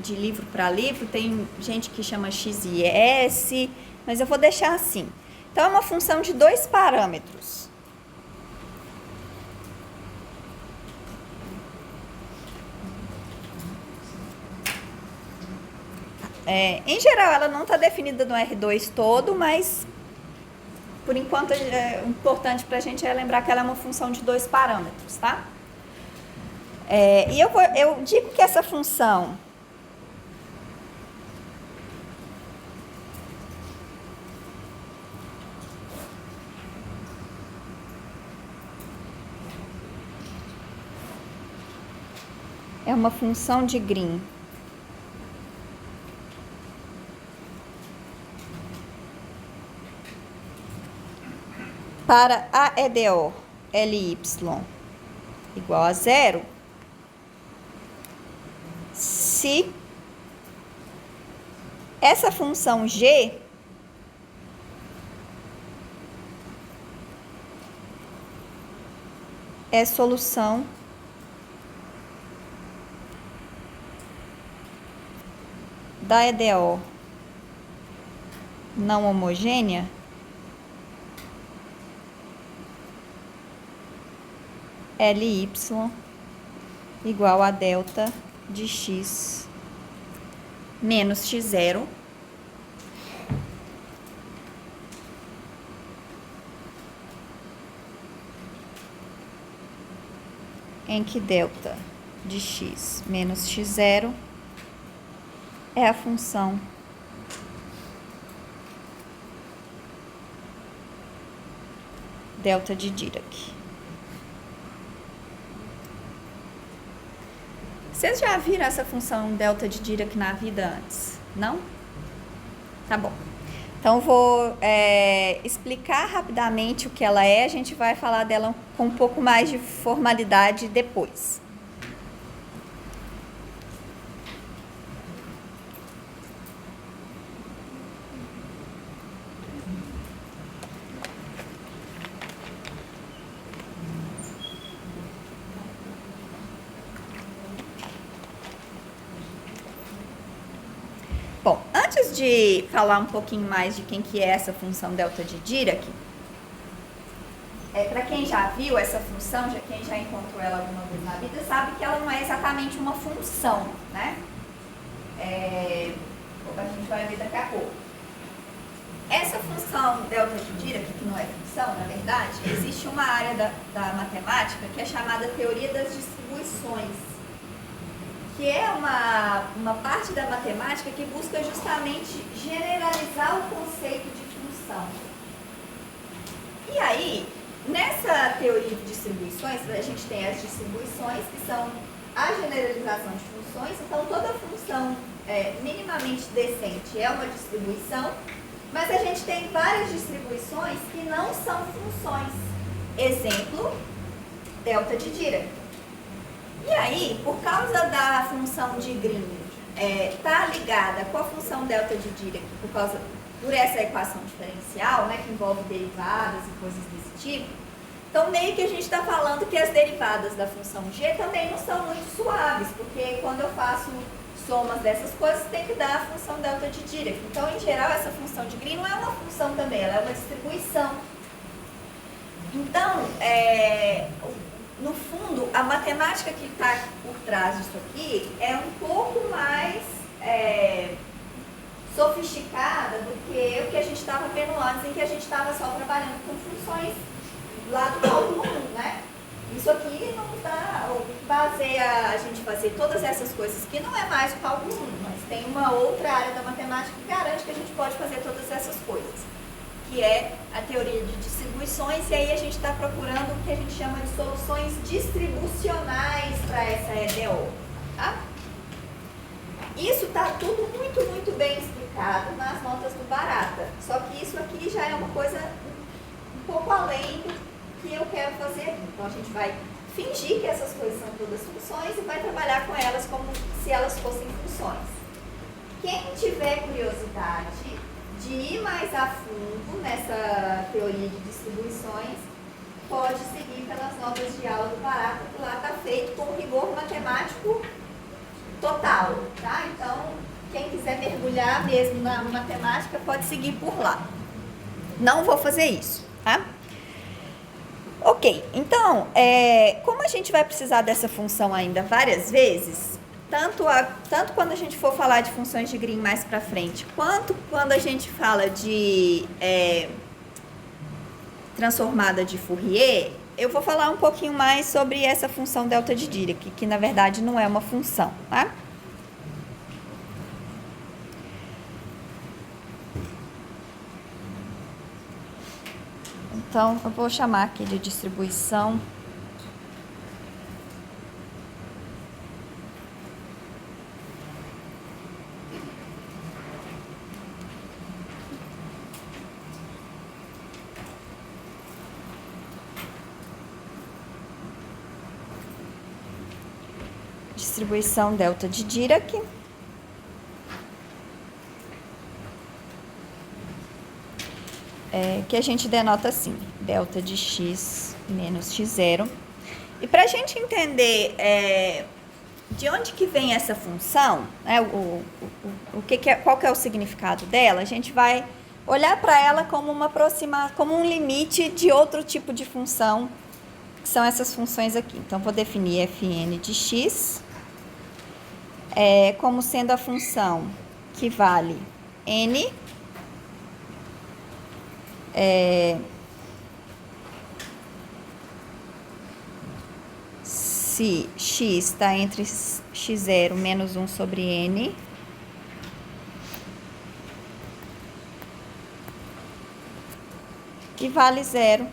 livro para livro, tem gente que chama x e s, mas eu vou deixar assim. Então, é uma função de dois parâmetros. Em geral, ela não está definida no R2 todo, mas por enquanto o importante para a gente é lembrar que ela é uma função de dois parâmetros, tá? E eu digo que essa função é uma função de Green para a EDO LY igual a 0, se essa função G é solução da EDO não homogênea LY igual a delta de x menos x0 em que delta de x menos x0 é a função delta de Dirac. Vocês já viram essa função delta de Dirac na vida antes? Não? Tá bom. Então, vou explicar rapidamente o que ela é. A gente vai falar dela com um pouco mais de formalidade depois. Bom, antes de falar um pouquinho mais de quem que é essa função delta de Dirac, para quem já viu essa função, quem já encontrou ela alguma vez na vida, sabe que ela não é exatamente uma função, né? A gente vai ver daqui a pouco. Essa função delta de Dirac, que não é função, na verdade, existe uma área da matemática que é chamada teoria das distribuições, que é uma parte da matemática que busca justamente generalizar o conceito de função. E aí, nessa teoria de distribuições, a gente tem as distribuições, que são a generalização de funções. Então, toda função minimamente decente é uma distribuição, mas a gente tem várias distribuições que não são funções. Exemplo, delta de Dirac. E aí, por causa da função de Green estar ligada com a função delta de Dirac, por essa equação diferencial, né, que envolve derivadas e coisas desse tipo, então meio que a gente está falando que as derivadas da função g também não são muito suaves, porque quando eu faço somas dessas coisas, tem que dar a função delta de Dirac. Então, em geral, essa função de Green não é uma função também, ela é uma distribuição. Então, no fundo, a matemática que está por trás disso aqui é um pouco mais sofisticada do que o que a gente estava vendo antes, em que a gente estava só trabalhando com funções lá do cálculo 1, né? Isso aqui não dá, baseia a gente fazer todas essas coisas que não é mais o cálculo 1, mas tem uma outra área da matemática que garante que a gente pode fazer todas essas coisas, que é a teoria de distribuições, e aí a gente está procurando o que a gente chama de soluções distribucionais para essa EDO, tá? Isso está tudo muito, muito bem explicado nas notas do Barata, só que isso aqui já é uma coisa um pouco além do que eu quero fazer aqui. Então, a gente vai fingir que essas coisas são todas funções e vai trabalhar com elas como se elas fossem funções. Quem tiver curiosidade de ir mais a fundo nessa teoria de distribuições, pode seguir pelas notas de aula do Barata, que lá está feito com rigor matemático total, tá? Então, quem quiser mergulhar mesmo na matemática, pode seguir por lá. Não vou fazer isso, tá? Ok, então, como a gente vai precisar dessa função ainda várias vezes, tanto quando a gente for falar de funções de Green mais para frente, quanto quando a gente fala de transformada de Fourier, eu vou falar um pouquinho mais sobre essa função delta de Dirac, que na verdade não é uma função, tá? Então, eu vou chamar aqui de distribuição. Distribuição delta de Dirac. Que a gente denota assim, delta de x menos x0. E para a gente entender de onde que vem essa função, né, qual que é o significado dela, a gente vai olhar para ela como como um limite de outro tipo de função, que são essas funções aqui. Então, vou definir fn de x como sendo a função que vale n se x está entre x0 menos 1 sobre n, e vale 0,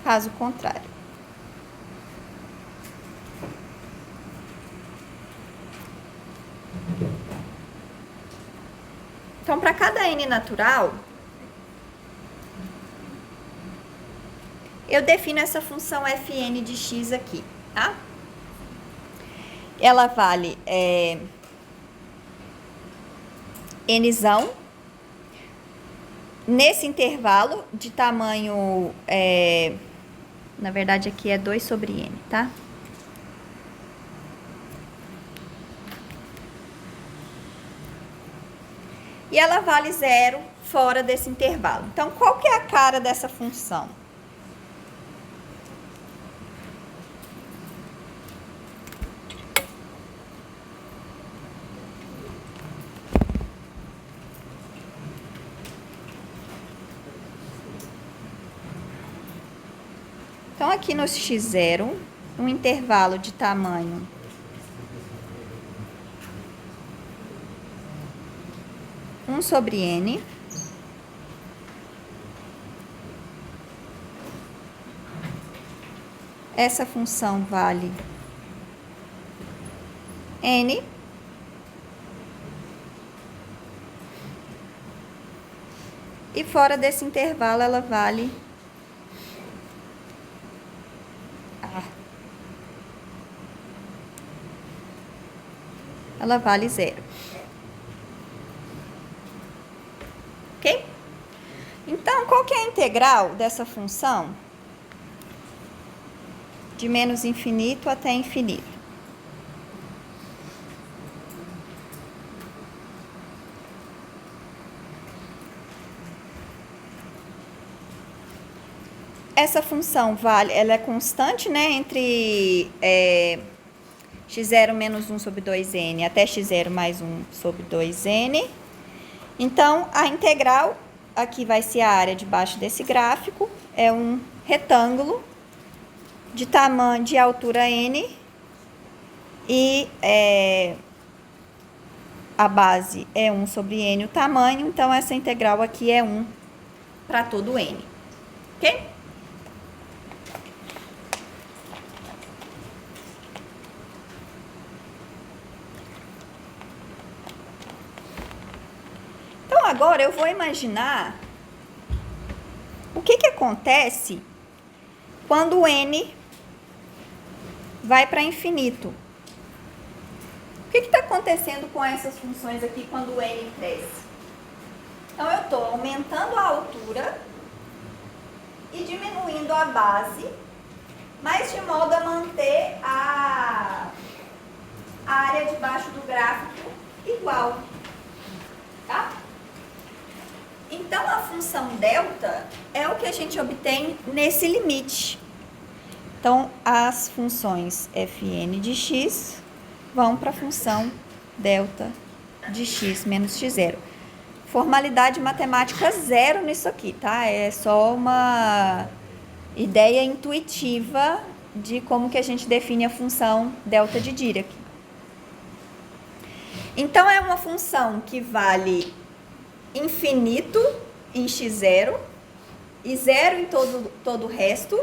caso contrário. Então, para cada n natural, eu defino essa função fn de x aqui, tá? Ela vale nzão, nesse intervalo de tamanho, na verdade aqui é 2 sobre n, tá? E ela vale 0 fora desse intervalo. Então, qual que é a cara dessa função? Então, aqui no x0, um intervalo de tamanho 1/n. Essa função vale n. E fora desse intervalo, ela vale ela vale 0. Ok? Então, qual que é a integral dessa função de menos infinito até infinito? Essa função vale, ela é constante, né, entre x0 menos 1/2n até x0 mais 1/2n. Então, a integral, aqui vai ser a área debaixo desse gráfico, é um retângulo de tamanho, de altura n, e a base é 1/n o tamanho, então essa integral aqui é 1 para todo n, ok? Então, agora eu vou imaginar o que acontece quando o n vai para infinito. O que está acontecendo com essas funções aqui quando o n cresce? Então, eu estou aumentando a altura e diminuindo a base, mas de modo a manter a área debaixo do gráfico igual, tá? Então, a função delta é o que a gente obtém nesse limite. Então, as funções fn de x vão para a função delta de x menos x0. Formalidade matemática zero nisso aqui, tá? É só uma ideia intuitiva de como que a gente define a função delta de Dirac. Então, é uma função que vale infinito em x0 e zero em todo o resto,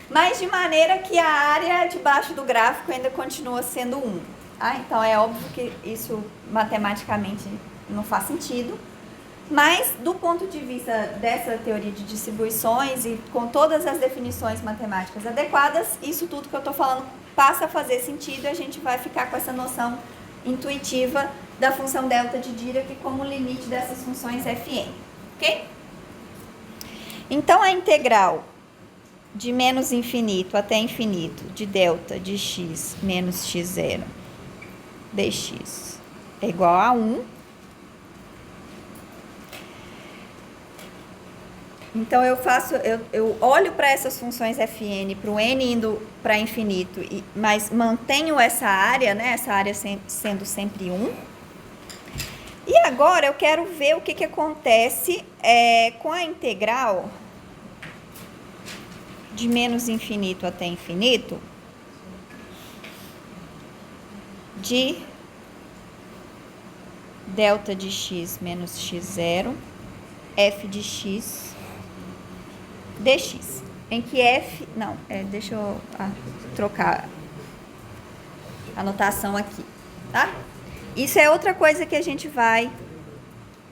mas de maneira que a área debaixo do gráfico ainda continua sendo 1. Tá? Então, é óbvio que isso matematicamente não faz sentido, mas do ponto de vista dessa teoria de distribuições e com todas as definições matemáticas adequadas, isso tudo que eu estou falando passa a fazer sentido e a gente vai ficar com essa noção intuitiva da função delta de Dirac como limite dessas funções fn, ok? Então, a integral de menos infinito até infinito de delta de x menos x0 dx é igual a 1. Então, eu olho para essas funções fn, para o n indo para infinito, mas mantenho essa área, né? Essa área sendo sempre 1. E agora eu quero ver o que acontece com a integral de menos infinito até infinito de delta de x menos x0 f de x dx, em que f... Não, deixa eu trocar a anotação aqui, tá? Isso é outra coisa que a gente vai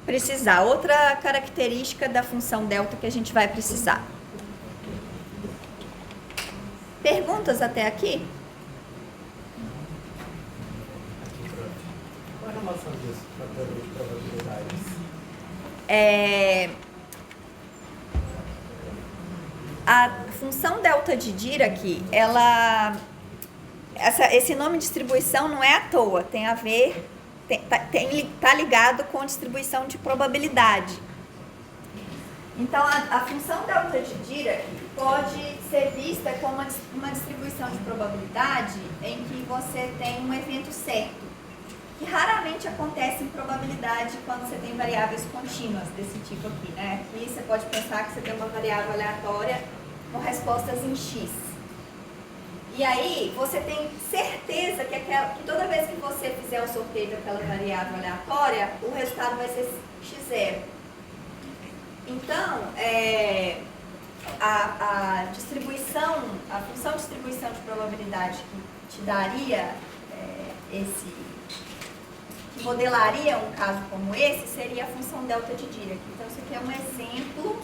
precisar, outra característica da função delta que a gente vai precisar. Perguntas até aqui? Qual é a relação disso com a teoria de probabilidades? A função delta de Dirac, esse nome de distribuição não é à toa, tem a ver, tá ligado com distribuição de probabilidade. Então, a função delta de Dirac pode ser vista como uma distribuição de probabilidade em que você tem um evento certo, que raramente acontece em probabilidade quando você tem variáveis contínuas desse tipo aqui, né? Aqui você pode pensar que você tem uma variável aleatória com respostas em x. E aí, você tem certeza que toda vez que você fizer o sorteio daquela variável aleatória, o resultado vai ser x0. Então, a distribuição, a função de distribuição de probabilidade que te daria que modelaria um caso como esse, seria a função delta de Dirac. Então, isso aqui é um exemplo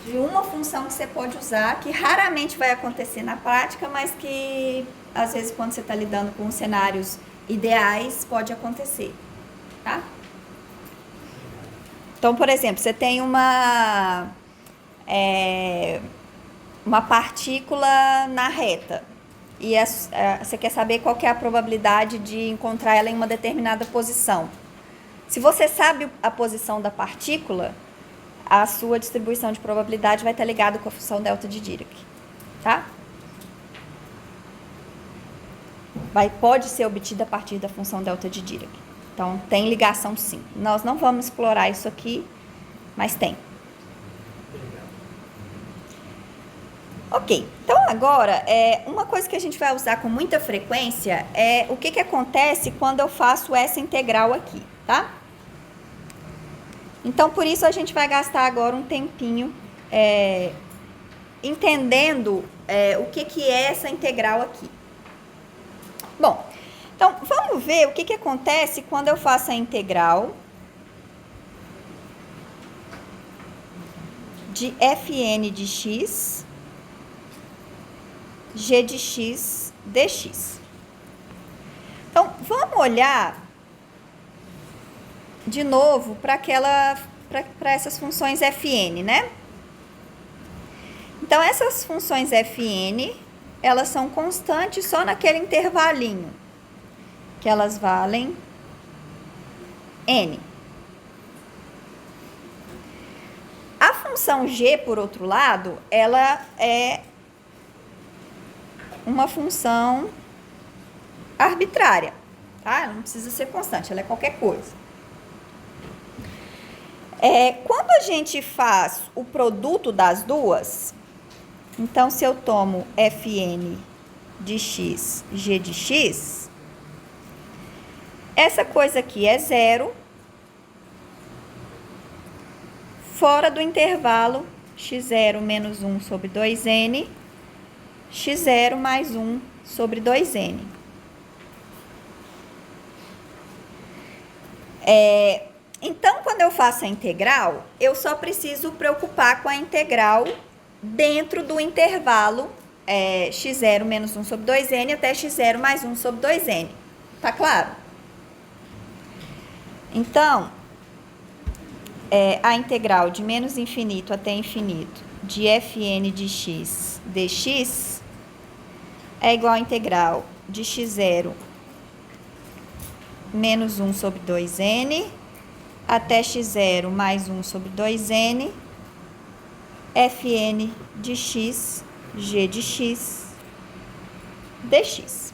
de uma função que você pode usar, que raramente vai acontecer na prática, mas que, às vezes, quando você está lidando com cenários ideais, pode acontecer, tá? Então, por exemplo, você tem uma partícula na reta e você quer saber qual que é a probabilidade de encontrar ela em uma determinada posição. Se você sabe a posição da partícula, a sua distribuição de probabilidade vai estar ligada com a função delta de Dirac, tá? Pode ser obtida a partir da função delta de Dirac. Então, tem ligação sim. Nós não vamos explorar isso aqui, mas tem. Ok, então agora, uma coisa que a gente vai usar com muita frequência é o que acontece quando eu faço essa integral aqui, tá? Então, por isso, a gente vai gastar agora um tempinho entendendo o que é essa integral aqui. Bom, então, vamos ver o que acontece quando eu faço a integral de fn de x, g de x dx. Então, vamos olhar de novo para essas funções fn, né? Então, essas funções fn, elas são constantes só naquele intervalinho, que elas valem n. A função g, por outro lado, ela é uma função arbitrária, tá? Ela não precisa ser constante, ela é qualquer coisa. Quando a gente faz o produto das duas, então, se eu tomo fn de x, g de x, essa coisa aqui é zero, fora do intervalo x0 menos 1 sobre 2n, x0 mais 1 sobre 2n. Então, quando eu faço a integral, eu só preciso preocupar com a integral dentro do intervalo x0 menos 1 sobre 2n até x0 mais 1 sobre 2n. Tá claro? Então, a integral de menos infinito até infinito de fn de x dx é igual à integral de x0 menos 1 sobre 2n até x0 mais 1 sobre 2n fn de x, g de x, dx.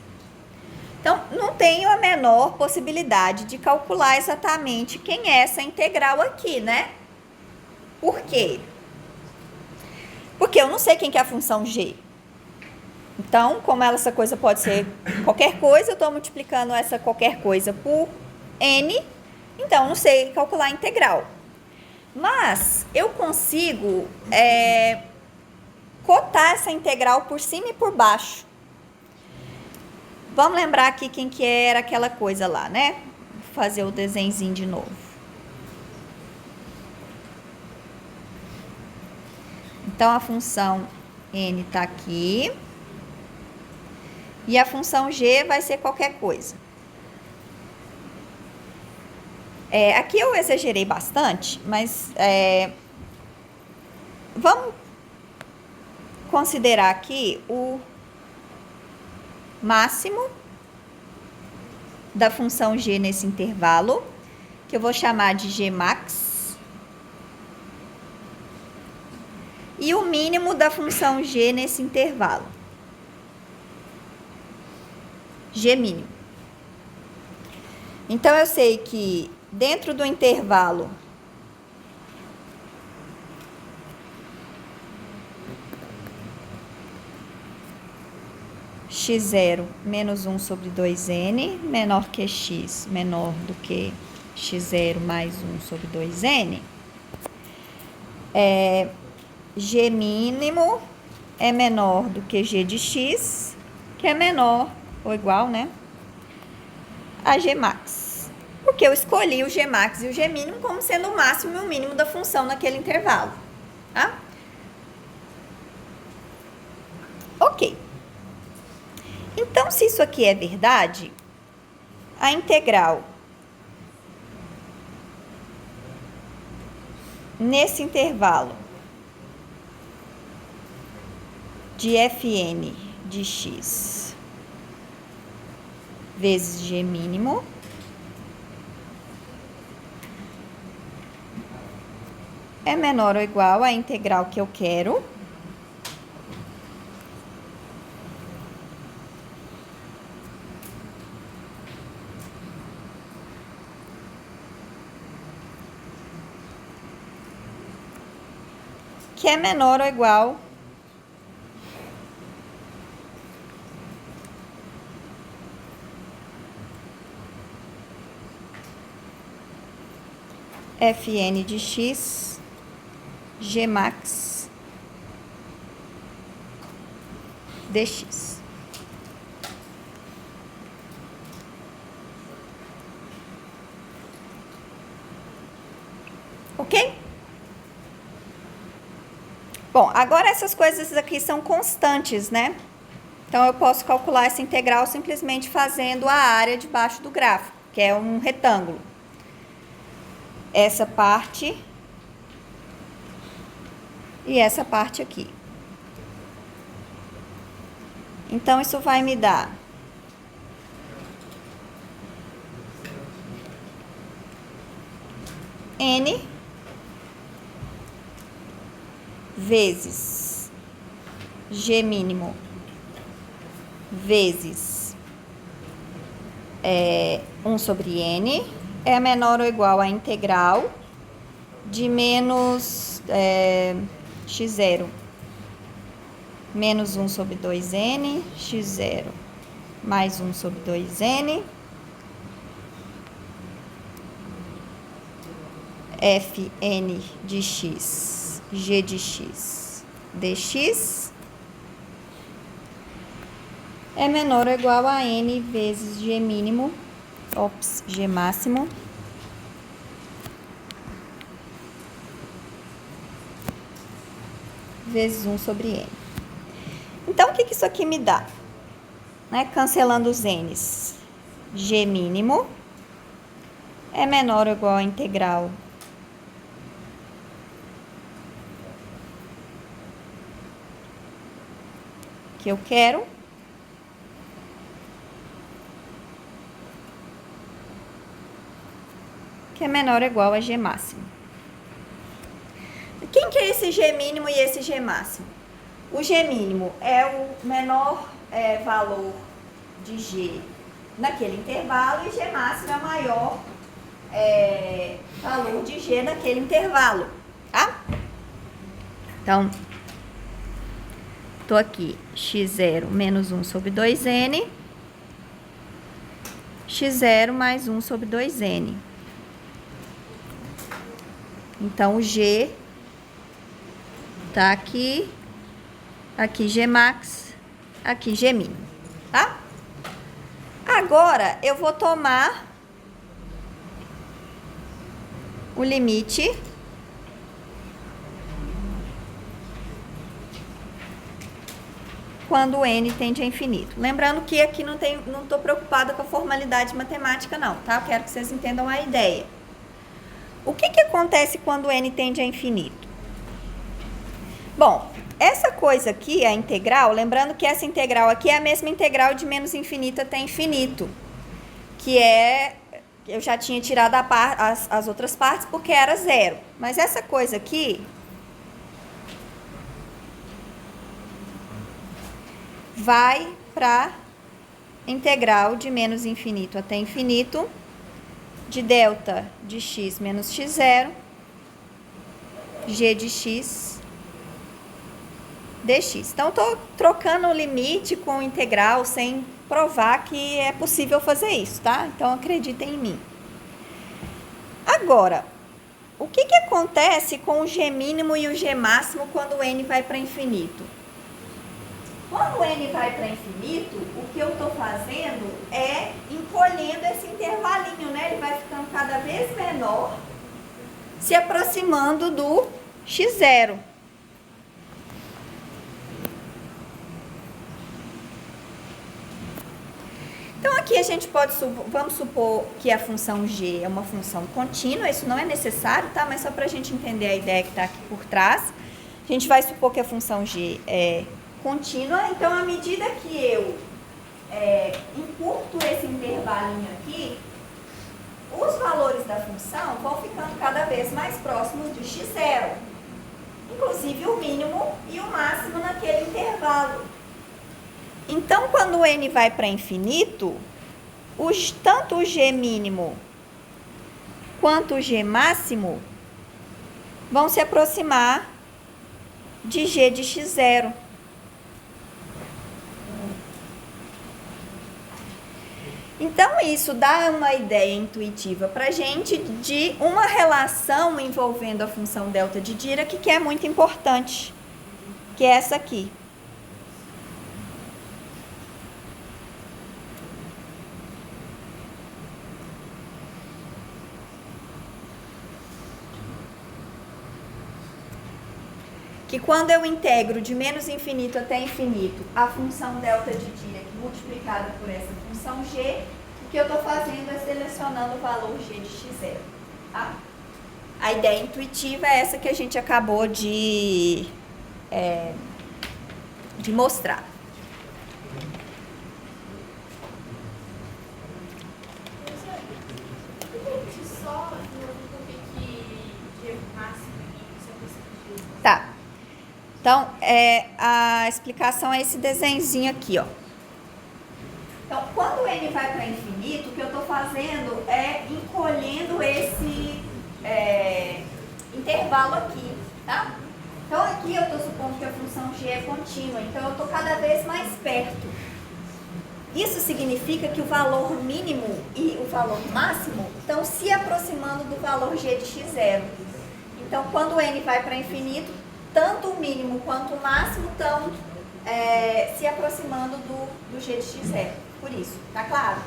Então, não tenho a menor possibilidade de calcular exatamente quem é essa integral aqui, né? Por quê? Porque eu não sei quem que é a função g. Então, como essa coisa pode ser qualquer coisa, eu estou multiplicando essa qualquer coisa por n, então eu não sei calcular a integral. Mas eu consigo cotar essa integral por cima e por baixo. Vamos lembrar aqui quem que era aquela coisa lá, né? Vou fazer o desenhozinho de novo. Então, a função n está aqui. E a função g vai ser qualquer coisa. Aqui eu exagerei bastante, mas vamos considerar aqui o máximo da função g nesse intervalo, que eu vou chamar de g max, e o mínimo da função g nesse intervalo, g mínimo. Então, eu sei que dentro do intervalo x0 menos 1 sobre 2n, menor que x, menor do que x0 mais 1 sobre 2n, g mínimo é menor do que g de x, que é menor ou igual, né, a g max. Porque eu escolhi o g max e o g mínimo como sendo o máximo e o mínimo da função naquele intervalo, tá? Ok. Então, se isso aqui é verdade, a integral nesse intervalo de fn de x vezes g mínimo é menor ou igual à integral que eu quero, que é menor ou igual fn de x, g max dx. Ok? Bom, agora essas coisas aqui são constantes, né? Então, eu posso calcular essa integral simplesmente fazendo a área debaixo do gráfico, que é um retângulo. Essa parte e essa parte aqui. Então, isso vai me dar n vezes g mínimo vezes 1 sobre n é menor ou igual à integral de menos x0 menos 1 sobre 2n, x0 mais 1 sobre 2n, fn de x, g de x, dx, é menor ou igual a n vezes g mínimo, g máximo, vezes 1 sobre n. Então, o que isso aqui me dá? Né? Cancelando os n's. G mínimo é menor ou igual à integral que eu quero. Que é menor ou igual a g máximo. Quem que é esse g mínimo e esse g máximo? O g mínimo é o menor valor de g naquele intervalo e o g máximo é o maior valor de g naquele intervalo, tá? Então, tô aqui, x0 menos 1 sobre 2n, x0 mais 1 sobre 2n. Então, o g tá aqui, aqui g max, aqui g mínimo, tá? Agora, eu vou tomar o limite quando n tende a infinito. Lembrando que aqui não tô preocupada com a formalidade matemática não, tá? Eu quero que vocês entendam a ideia. O que acontece quando n tende a infinito? Bom, essa coisa aqui, a integral, lembrando que essa integral aqui é a mesma integral de menos infinito até infinito, que eu já tinha tirado as outras partes porque era zero. Mas essa coisa aqui vai para integral de menos infinito até infinito de delta de x menos x0, g de x dx. Então, estou trocando o limite com o integral sem provar que é possível fazer isso, tá? Então, acreditem em mim. Agora, o que acontece com o g mínimo e o g máximo quando o n vai para infinito? Quando o n vai para infinito, o que eu estou fazendo é encolhendo esse intervalinho, né? Ele vai ficando cada vez menor, se aproximando do x0. Então, aqui a gente pode, vamos supor que a função g é uma função contínua, isso não é necessário, tá? Mas só para a gente entender a ideia que está aqui por trás, a gente vai supor que a função g é contínua, então, à medida que eu encurto esse intervalinho aqui, os valores da função vão ficando cada vez mais próximos de x0, inclusive o mínimo e o máximo naquele intervalo. Então, quando o n vai para infinito, tanto o g mínimo quanto o g máximo vão se aproximar de g de x0. Então, isso dá uma ideia intuitiva para a gente de uma relação envolvendo a função delta de Dirac que é muito importante, que é essa aqui. Que quando eu integro de menos infinito até infinito a função delta de Dirac multiplicada por essa função g, o que eu estou fazendo é selecionando o valor g de x0. Tá? A ideia intuitiva é essa que a gente acabou de mostrar. Tá. Então, a explicação é esse desenhozinho aqui, ó. Então, quando o n vai para infinito, o que eu estou fazendo é encolhendo esse intervalo aqui, tá? Então, aqui eu estou supondo que a função g é contínua, então eu estou cada vez mais perto. Isso significa que o valor mínimo e o valor máximo estão se aproximando do valor g de x0. Então, quando o n vai para infinito, tanto o mínimo quanto o máximo estão se aproximando do g de x0. Por isso, tá claro?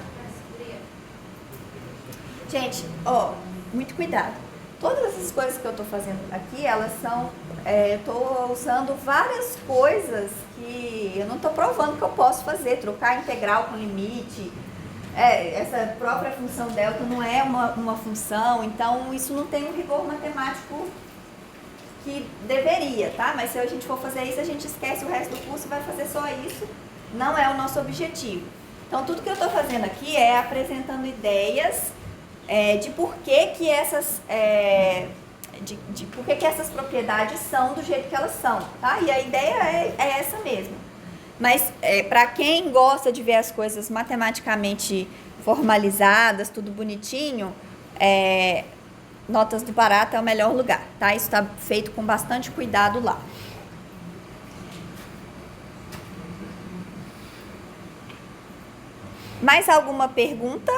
Gente, ó, muito cuidado. Todas essas coisas que eu tô fazendo aqui, elas são... eu tô usando várias coisas que eu não tô provando que eu posso fazer. Trocar integral com limite. Essa própria função delta não é uma função, então isso não tem um rigor matemático que deveria, tá? Mas se a gente for fazer isso, a gente esquece o resto do curso e vai fazer só isso. Não é o nosso objetivo. Então, tudo que eu estou fazendo aqui é apresentando ideias de por que essas por que essas propriedades são do jeito que elas são, tá? E a ideia é essa mesmo. Mas para quem gosta de ver as coisas matematicamente formalizadas, tudo bonitinho, Notas do Barata é o melhor lugar, tá? Isso está feito com bastante cuidado lá. Mais alguma pergunta?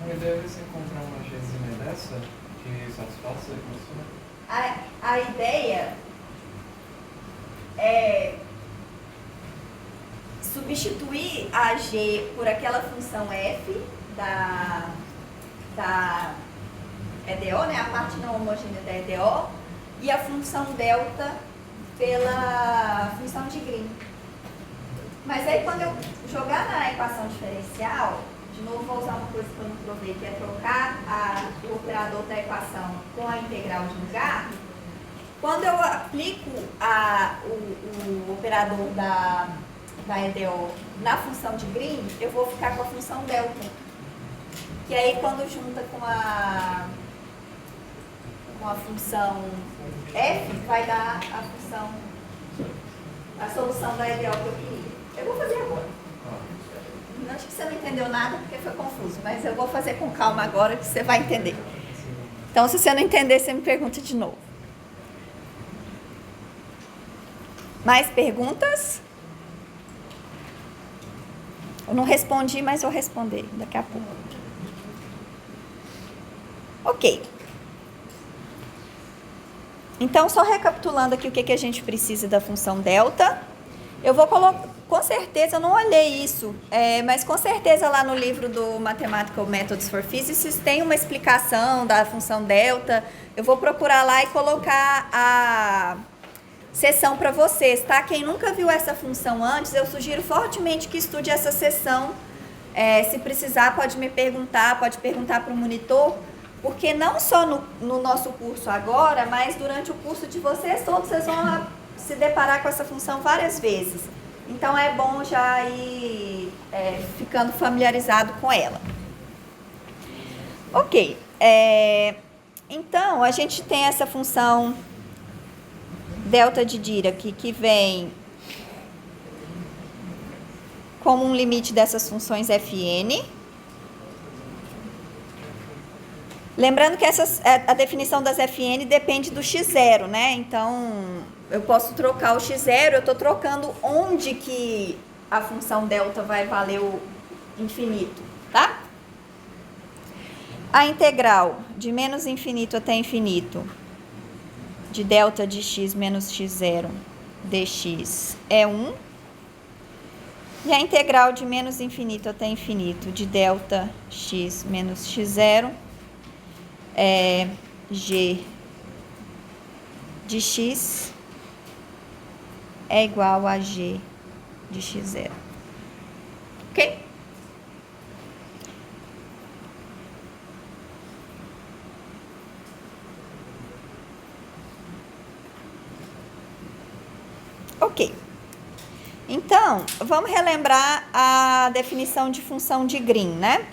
A ideia é você encontrar uma gzinha dessa que satisfaça isso? A ideia é substituir a g por aquela função f da EDO, né? A parte não homogênea da EDO, e a função delta pela função de Green. Mas aí quando eu jogar na equação diferencial, de novo vou usar uma coisa que eu não provei, que é trocar o operador da equação com a integral de lugar. Quando eu aplico o operador da EDO na função de Green, eu vou ficar com a função delta. Que aí quando junta com a função f, vai dar a solução da EDO que eu queria. Eu vou fazer agora. Acho que você não entendeu nada porque foi confuso, mas eu vou fazer com calma agora que você vai entender. Então, se você não entender, você me pergunta de novo. Mais perguntas? Eu não respondi, mas vou responder daqui a pouco. Ok. Então, só recapitulando aqui o que a gente precisa da função delta. Eu vou colocar, com certeza, eu não olhei isso, mas com certeza lá no livro do Mathematical Methods for Physicists tem uma explicação da função delta. Eu vou procurar lá e colocar a seção para vocês, tá? Quem nunca viu essa função antes, eu sugiro fortemente que estude essa seção. Se precisar, pode me perguntar, pode perguntar para o monitor, porque não só no nosso curso agora, mas durante o curso de vocês todos, vocês vão se deparar com essa função várias vezes. Então, é bom já ir ficando familiarizado com ela. Ok. Então, a gente tem essa função delta de Dirac, que vem como um limite dessas funções fn. Lembrando que a definição das fn depende do x0, né? Então, eu posso trocar o x0, eu estou trocando onde que a função delta vai valer o infinito, tá? A integral de menos infinito até infinito de delta de x menos x0 dx é 1. E a integral de menos infinito até infinito de delta x menos x0 é g de x é igual a g de x0. Ok? Ok. Então, vamos relembrar a definição de função de Green, né?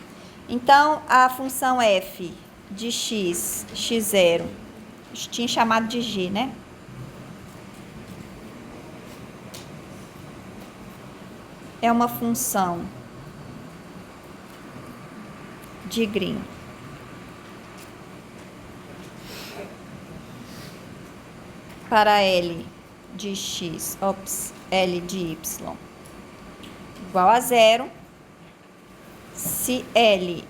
Então, a função f de x, x0, tinha chamado de g, né? É uma função de Green para L de x, L de y igual a 0, se L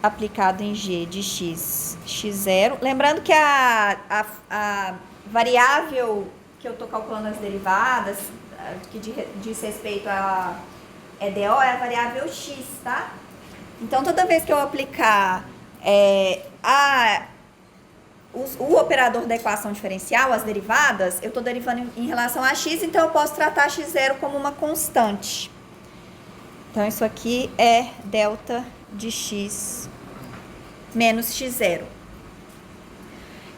aplicado em G de x, x0. Lembrando que a variável que eu estou calculando as derivadas, que diz respeito a EDO, é a variável x, tá? Então, toda vez que eu aplicar o operador da equação diferencial, as derivadas, eu estou derivando em relação a x, então eu posso tratar x0 como uma constante. Então, isso aqui é delta de x menos x0.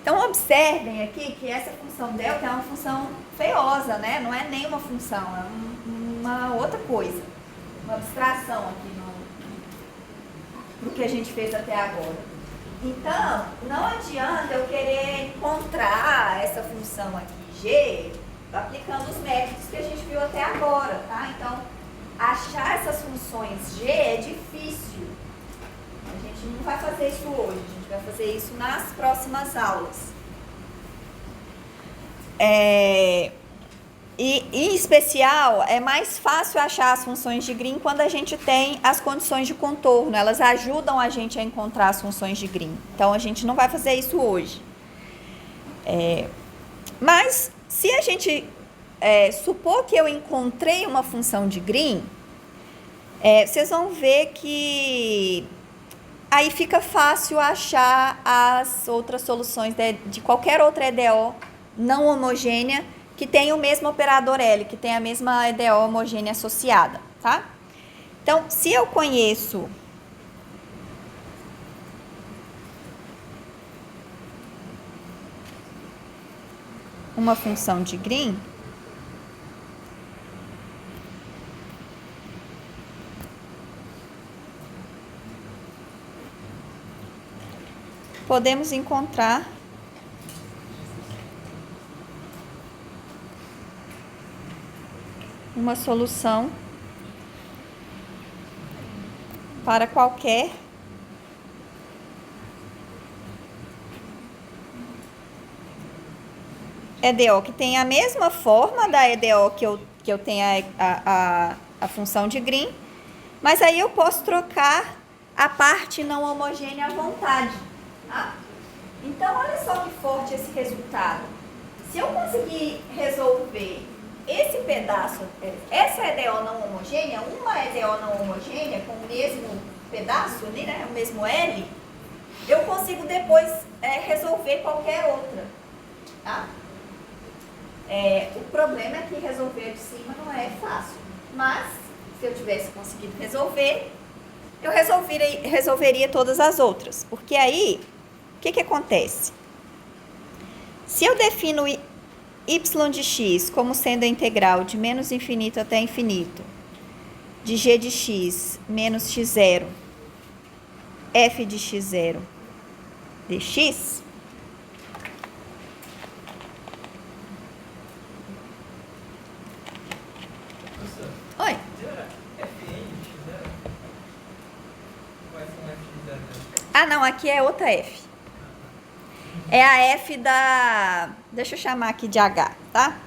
Então, observem aqui que essa função delta é uma função feiosa, né? Não é nem uma função, é uma outra coisa. Uma abstração aqui no que a gente fez até agora. Então, não adianta eu querer encontrar essa função aqui, g, aplicando os métodos que a gente viu até agora, tá? Então, achar essas funções g é difícil. A gente não vai fazer isso hoje, a gente vai fazer isso nas próximas aulas. E, em especial, é mais fácil achar as funções de Green quando a gente tem as condições de contorno. Elas ajudam a gente a encontrar as funções de Green. Então, a gente não vai fazer isso hoje. Mas, se a gente supor que eu encontrei uma função de Green, vocês vão ver que aí fica fácil achar as outras soluções de qualquer outra EDO não homogênea que tem o mesmo operador L, que tem a mesma EDO homogênea associada, tá? Então, se eu conheço uma função de Green, podemos encontrar uma solução para qualquer EDO que tem a mesma forma da EDO que eu tenho a função de Green, mas aí eu posso trocar a parte não homogênea à vontade. Tá? Então, olha só que forte esse resultado. Se eu conseguir resolver esse pedaço, essa EDO não homogênea, uma EDO não homogênea com o mesmo pedaço ali, né, o mesmo L, eu consigo depois resolver qualquer outra. Tá? O problema é que resolver de cima não é fácil, mas se eu tivesse conseguido resolver, eu resolveria todas as outras, porque aí, o que acontece? Se eu defino y de x como sendo a integral de menos infinito até infinito, de g de x menos x0, f de x0 dx, oi. Ah, não, aqui é outra f. É a f da... Deixa eu chamar aqui de h, tá?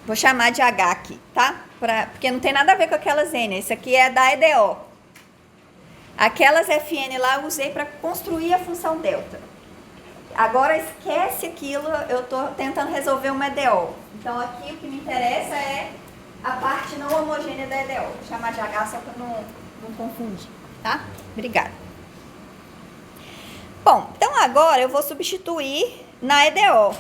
Vou chamar de h aqui, tá? Porque não tem nada a ver com aquelas n. Esse aqui é da EDO. Aquelas fn lá eu usei para construir a função delta. Agora esquece aquilo, eu estou tentando resolver uma EDO. Então aqui o que me interessa é a parte não homogênea da EDO. Vou chamar de H só para não confundir, tá? Obrigada. Bom, então agora eu vou substituir na EDO.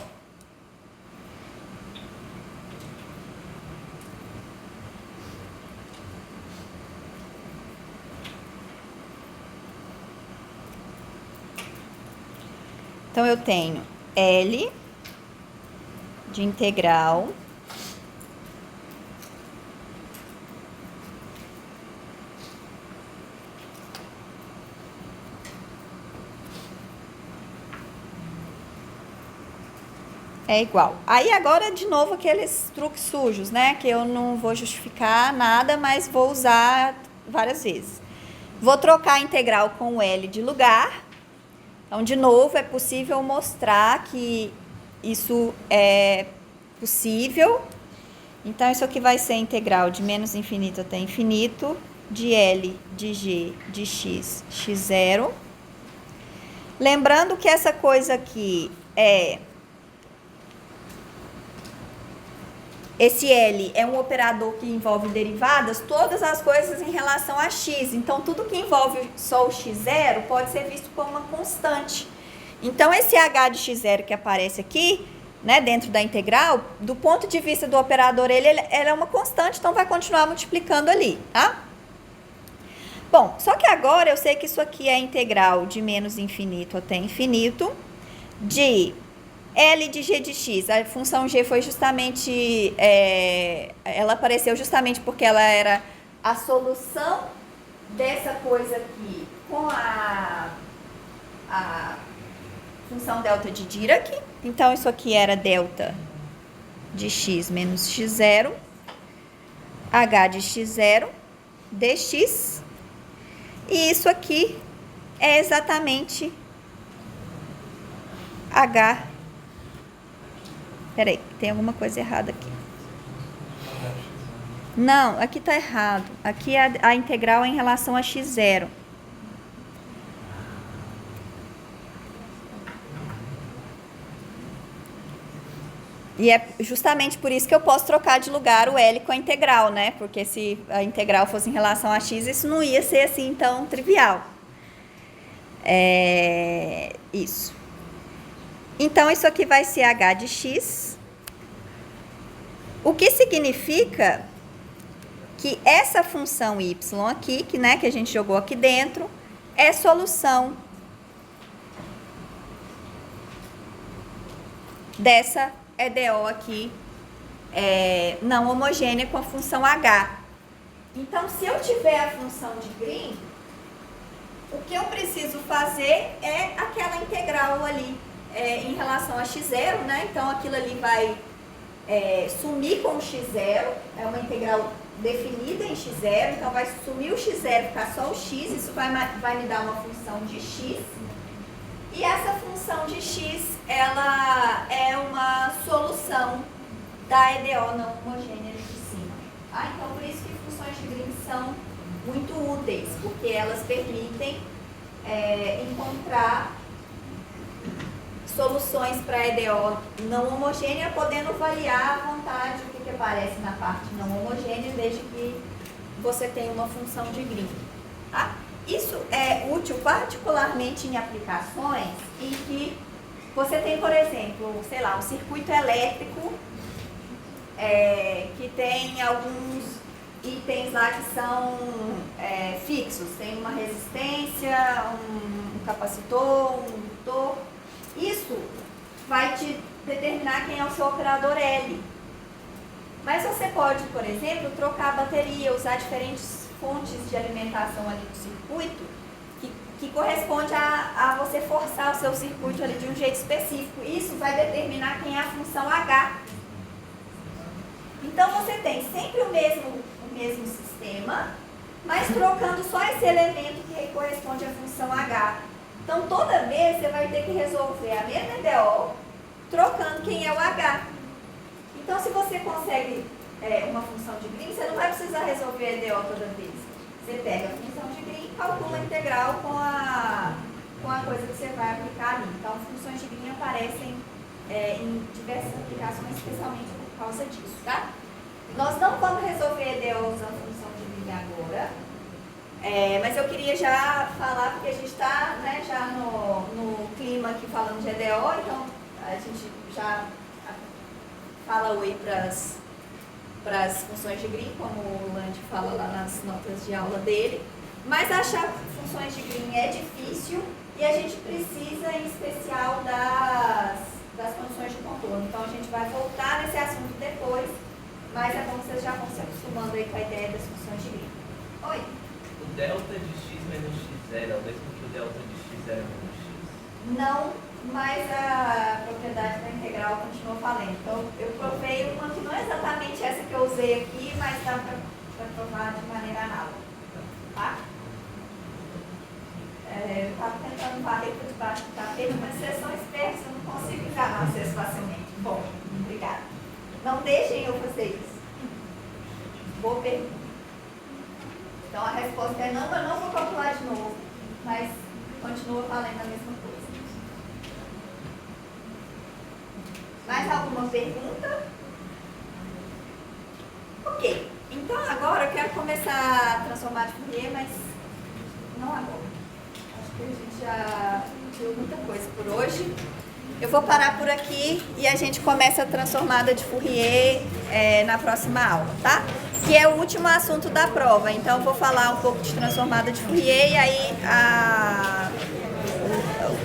Então, eu tenho L de integral é igual. Aí, agora, de novo, aqueles truques sujos, né? Que eu não vou justificar nada, mas vou usar várias vezes. Vou trocar a integral com o L de lugar. Então, de novo, é possível mostrar que isso é possível. Então, isso aqui vai ser a integral de menos infinito até infinito, de L de G de X, x0. Lembrando que essa coisa aqui esse L é um operador que envolve derivadas, todas as coisas em relação a x. Então, tudo que envolve só o x0 pode ser visto como uma constante. Então, esse h de x0 que aparece aqui, né, dentro da integral, do ponto de vista do operador, ele é uma constante, então vai continuar multiplicando ali, tá? Bom, só que agora eu sei que isso aqui é a integral de menos infinito até infinito, de L de G de X. A função G foi justamente, ela apareceu justamente porque ela era a solução dessa coisa aqui com a função delta de Dirac. Então, isso aqui era delta de X menos X0, H de X0, dx. E isso aqui é exatamente H. Peraí, tem alguma coisa errada aqui. Não, aqui tá errado. Aqui a integral é em relação a x0. E é justamente por isso que eu posso trocar de lugar o L com a integral, né? Porque se a integral fosse em relação a x, isso não ia ser assim tão trivial. Isso. Então, isso aqui vai ser h de x, o que significa que essa função y aqui, que a gente jogou aqui dentro, é solução dessa EDO aqui, não homogênea com a função h. Então, se eu tiver a função de Green, o que eu preciso fazer é aquela integral ali, em relação a x0, né? Então, aquilo ali vai sumir com o x0, é uma integral definida em x0, então vai sumir o x0, ficar só o x, isso vai me dar uma função de x. E essa função de x, ela é uma solução da EDO não homogênea ali de cima. Então, por isso que funções de Green são muito úteis, porque elas permitem encontrar soluções para a EDO não homogênea, podendo variar à vontade o que aparece na parte não homogênea, desde que você tenha uma função de Green. Tá? Isso é útil particularmente em aplicações em que você tem, por exemplo, sei lá, um circuito elétrico que tem alguns itens lá que são fixos. Tem uma resistência, um capacitor, um indutor. Isso vai te determinar quem é o seu operador L. Mas você pode, por exemplo, trocar a bateria, usar diferentes fontes de alimentação ali do circuito, que corresponde a você forçar o seu circuito ali de um jeito específico. Isso vai determinar quem é a função H. Então você tem sempre o mesmo sistema, mas trocando só esse elemento que corresponde à função H. Então toda vez você vai ter que resolver a mesma EDO, trocando quem é o H. Então se você consegue uma função de Green, você não vai precisar resolver a EDO toda vez. Você pega a função de Green e calcula a integral com a coisa que você vai aplicar ali. Então funções de Green aparecem em diversas aplicações, especialmente por causa disso, tá? Nós não vamos resolver EDO usando função de Green agora, mas eu queria já falar, porque a gente está já no clima aqui falando de EDO, então a gente já fala oi para as funções de Green, como o Land fala lá nas notas de aula dele. Mas achar funções de Green é difícil e a gente precisa, em especial, das funções de contorno. Então a gente vai voltar nesse assunto depois, mas é bom que vocês já vão se acostumando aí com a ideia das funções de Green. Oi? O delta de x menos x0 é o mesmo que o delta de x0 menos x? Não, mas a propriedade da integral continua valendo. Então eu provei uma que não é exatamente essa que eu usei aqui, mas dá para provar de maneira análoga. Tá? Eu estava tentando varrer por debaixo do tapete, mas vocês são espertos, eu não consigo enganar vocês facilmente. Bom, obrigada. Não deixem eu fazer isso. Boa pergunta. Então a resposta é não, eu não vou calcular de novo, mas continua valendo a mesma coisa. Mais alguma pergunta? Ok. Então agora eu quero começar a transformar de Fourier, mas não agora. Acho que a gente já viu muita coisa por hoje. Eu vou parar por aqui e a gente começa a transformada de Fourier na próxima aula, tá? Que é o último assunto da prova. Então eu vou falar um pouco de transformada de Fourier e aí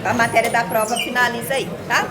a matéria da prova finaliza aí, tá?